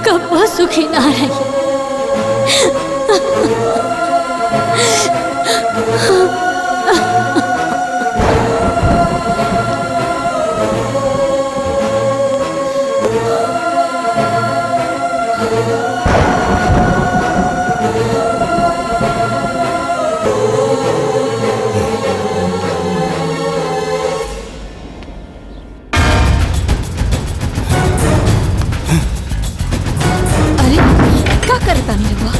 Speaker 13: कबो सुखी ना रही।
Speaker 7: करता नहीं हुआ।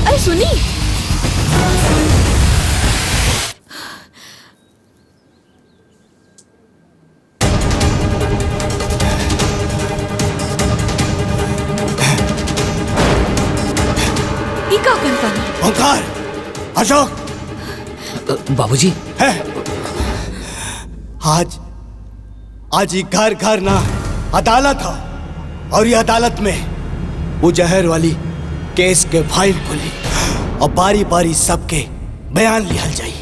Speaker 7: अरे सुनी, ये क्या करता नहीं?
Speaker 3: ओंकार, अशोक,
Speaker 12: बाबूजी
Speaker 3: है आज ये घर घर ना अदालत हो, और ये अदालत में वो जहर वाली केस के फाइल खुली और बारी बारी सबके बयान लिहल जाई।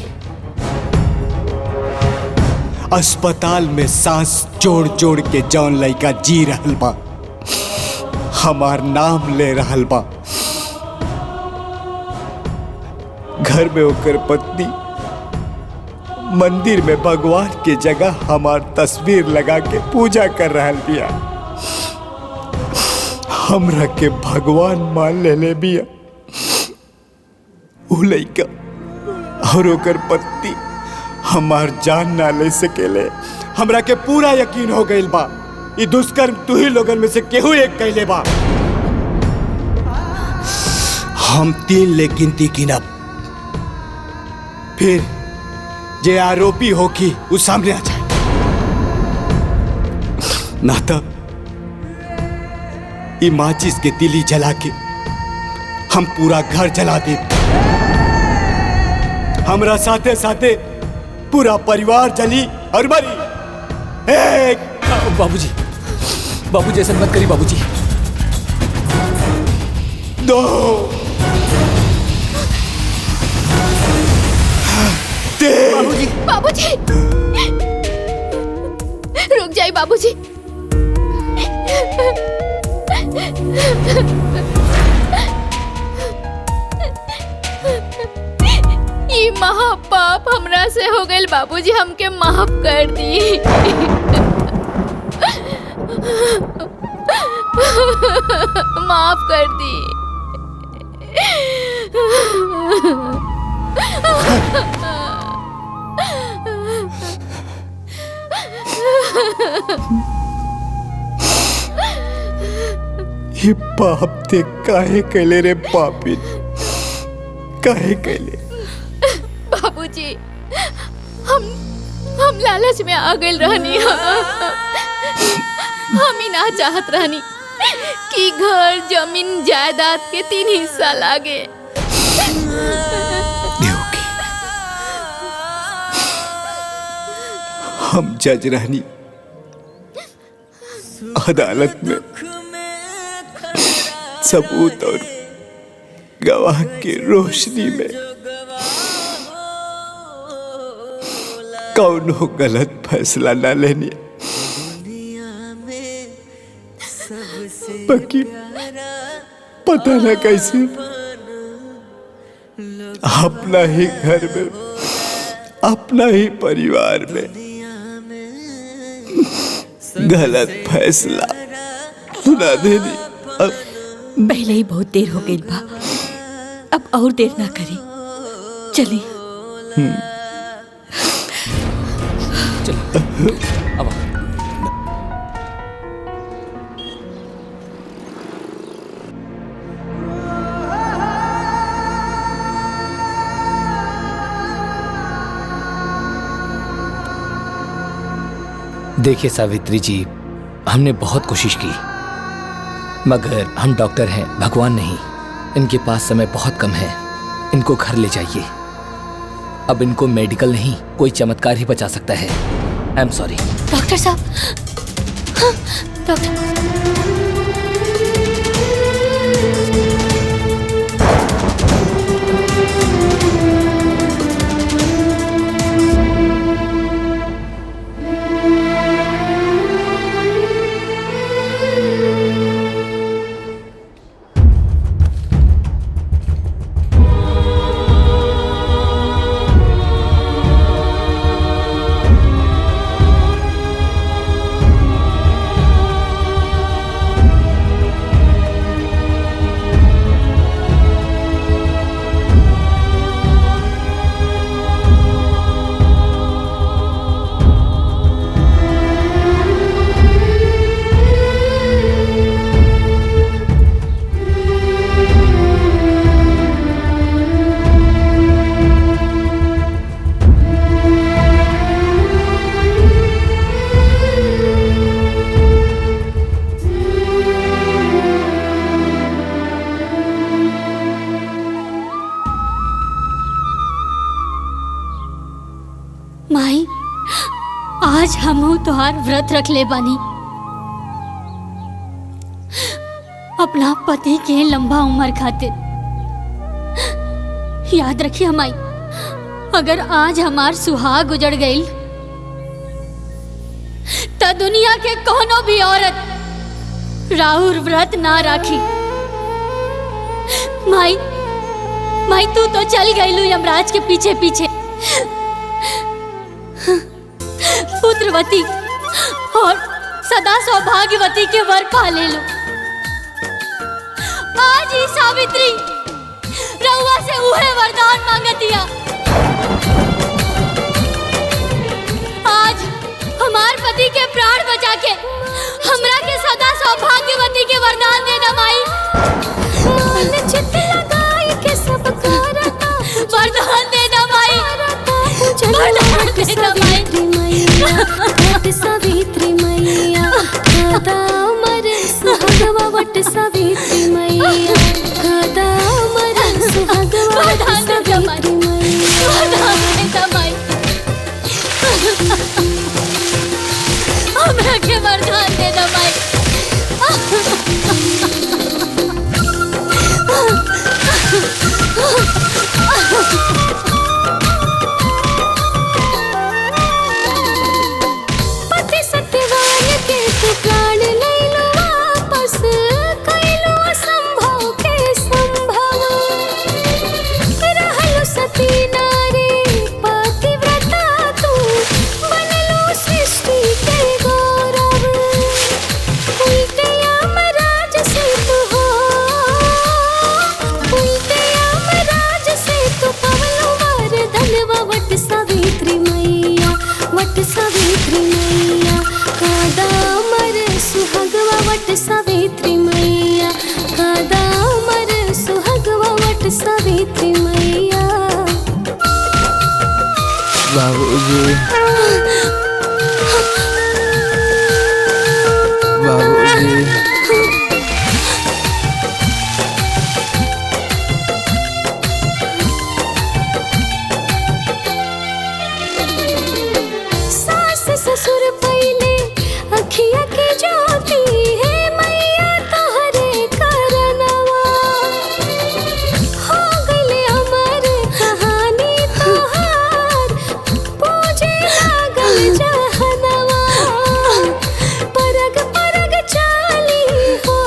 Speaker 3: अस्पताल में सांस जोड़ जोड़ के जौन लड़का जी रहल बा, हमार नाम ले रहल बा। घर में होकर पत्नी मंदिर में भगवान के जगह हमार तस्वीर लगा के पूजा कर रहल बिया। हमरा के भगवान मान ले बिया। उ लइका और ओकर पत्नी हमार जान ना ले सकेले। हमरा के पूरा यकीन हो गइल बा ई दुष्कर्म तू ही लोगन में से केहू एक कैले बा। हम 3 ले गिनती गिनब, फिर जे आरोपी होगी वो सामने आ जाए, ना तो ये माचिस के तिली जला के हम पूरा घर जला दे। हमरा साथे साथे पूरा परिवार जली और मरी। 1
Speaker 12: बाबूजी, बाबूजी ऐसा मत करिए बाबूजी।
Speaker 1: दो,
Speaker 5: बाबूजी, बाबूजी, रुक जाइए बाबूजी। ये महापाप हमरा से हो गए बाबूजी, हमके माफ कर दी। माफ कर दी।
Speaker 1: ये पाप ते काहे कैले रे पापी, काहे कैले?
Speaker 5: बाबूजी, हम लालच में आ गए रहनी। हम ही ना चाहत रहनी कि घर जमीन जायदाद के 3 हिस्सा लागे।
Speaker 1: हम जज रहनी, अदालत में सबूत और गवाह की रोशनी में कौनो गलत फैसला न लेनी। बाकी पता न कैसे अपना ही घर में, अपना ही परिवार में गलत फैसला सुना देनी। अब
Speaker 7: पहले ही बहुत देर हो गई बा, अब और देर ना करी, चली।
Speaker 12: अब देखिए सावित्री जी, हमने बहुत कोशिश की, मगर हम डॉक्टर हैं, भगवान नहीं। इनके पास समय बहुत कम है, इनको घर ले जाइए। अब इनको मेडिकल नहीं, कोई चमत्कार ही बचा सकता है। I am sorry.
Speaker 13: डॉक्टर साहब, हाँ, डॉक्टर माई, आज हमहू तोहार व्रत रख ले बानी, अपना पति के लंबा उम्र खातिर। याद रखिए माई, अगर आज हमार सुहाग उजड़ गई तो दुनिया के कोनो भी औरत राहुल व्रत ना राखी। माई, माई तू तो चल गई यमराज के पीछे पीछे, पुत्रवती और सदा सौभाग्यवती के वर पा ले लो। आज ही सावित्री रउआ से उहे वरदान मांगतिया। आज हमार पति के प्राण बचा के हमरा के सदा सौभाग्यवती के वरदान देना माई। मान चित लगाई के सब करता वरदान देना माई, वरदान देना माई। वट सावित्री मैया कदा अमर सुहागवा, वट सावित्री मैया कदा अमर सुहागवा, वट सावित्री मैया वरदान देना माई। हमरा के वरदान दे दो माई। पति सत्यवान के तू प्राण ले लो वापस, कैलो असंभव के संभव। रहलो सती नारी पतिव्रता तू, बनलो सृष्टि के गौरव। उल्टे यमराज से तू हो, उल्टे यमराज से तू पवलो वरदानवा। वट सावित्री मैया, वट सावित्री मैया, कादामर सुहागवा। वट सावित्री मैया, कादामर सुहागवा। वट सावित्री मैया।
Speaker 1: बाबूजी, बाबूजी।
Speaker 13: सास ससुर पहले अखिया के ज्योति है मैया तोहरे करनवा। हो गइले अमर कहानी तोहार, पूजे लागल जहनवा। परग परग चाली हो,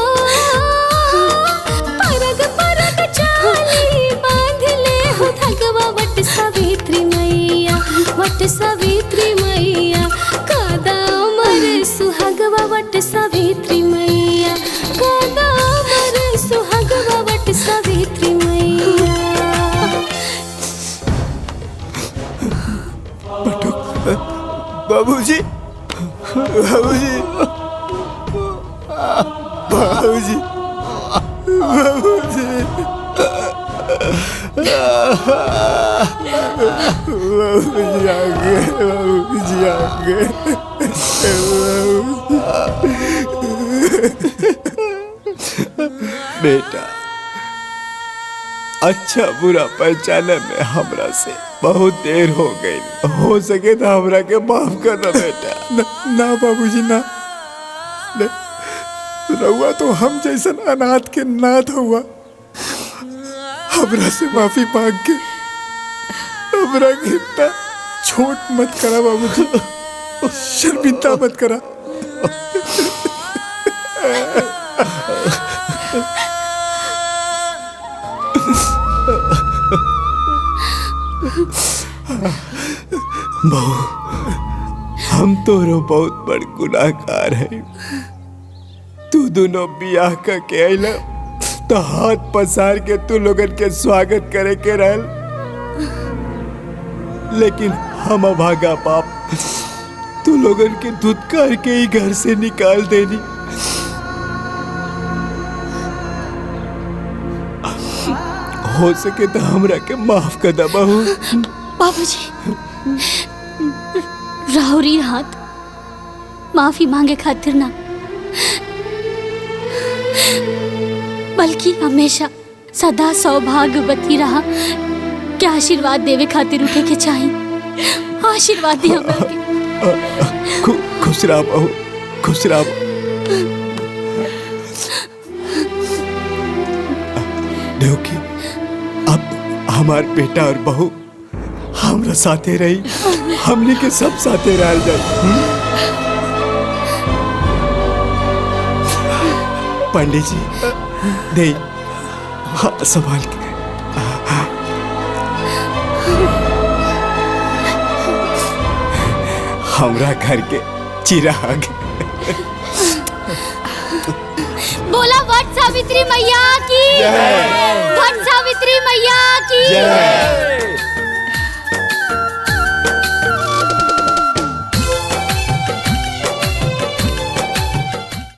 Speaker 13: परग परग चाली बांध ले हो धगवा। वट सावित्री मैया, वट सावित्री मैया, कादामर सुहागवा। वट सावित्री मैया, कादामर सुहागवा। वट सावित्री मैया।
Speaker 1: बाबूजी, बाबूजी, बाबूजी, बाबूजी, बाबूजी आ गए, बाबूजी आ गए। बेटा, अच्छा बुरा पहचाने में हमरा से बहुत देर हो गई। हो सके तो हमरा के माफ कर दो बेटा। ना बाबूजी ना, रहुआ तो हम जैसन अनाथ के नाथ हुआ। हमरा से माफी मांग के हमरा के इतना छोट मत करा बाबूजी, शर्मिंदा मत करा। बहू, हम तोरो बहुत बड़ गुनाहगार है। तू दोनों बियाह करके आइला तो हाथ पसार के तू लोगन के स्वागत करे के रहल, लेकिन हम अभागा बाप तू लोगन के धुतकार के ही घर से निकाल देनी। हो सके तो हमरा के माफ कर दा बहू।
Speaker 13: बाबूजी, राहुरी हाथ माफी मांगे खातिर ना, बल्कि हमेशा सदा सौभाग्यवती रहा के आशीर्वाद देवे खातिर उठे के चाहिए। आशीर्वाद दी हमरा के।
Speaker 1: खुश रह बहू, खुश रह। देवकी, अब हमार बेटा और बहू हमरा साथे रही, हमने के सब साथे रह जाए। पंडित जी दे, हाँ, संभाल के। हमरा घर के चिराग।
Speaker 13: बोला वट सावित्री मैया की, वट सावित्री मैया की।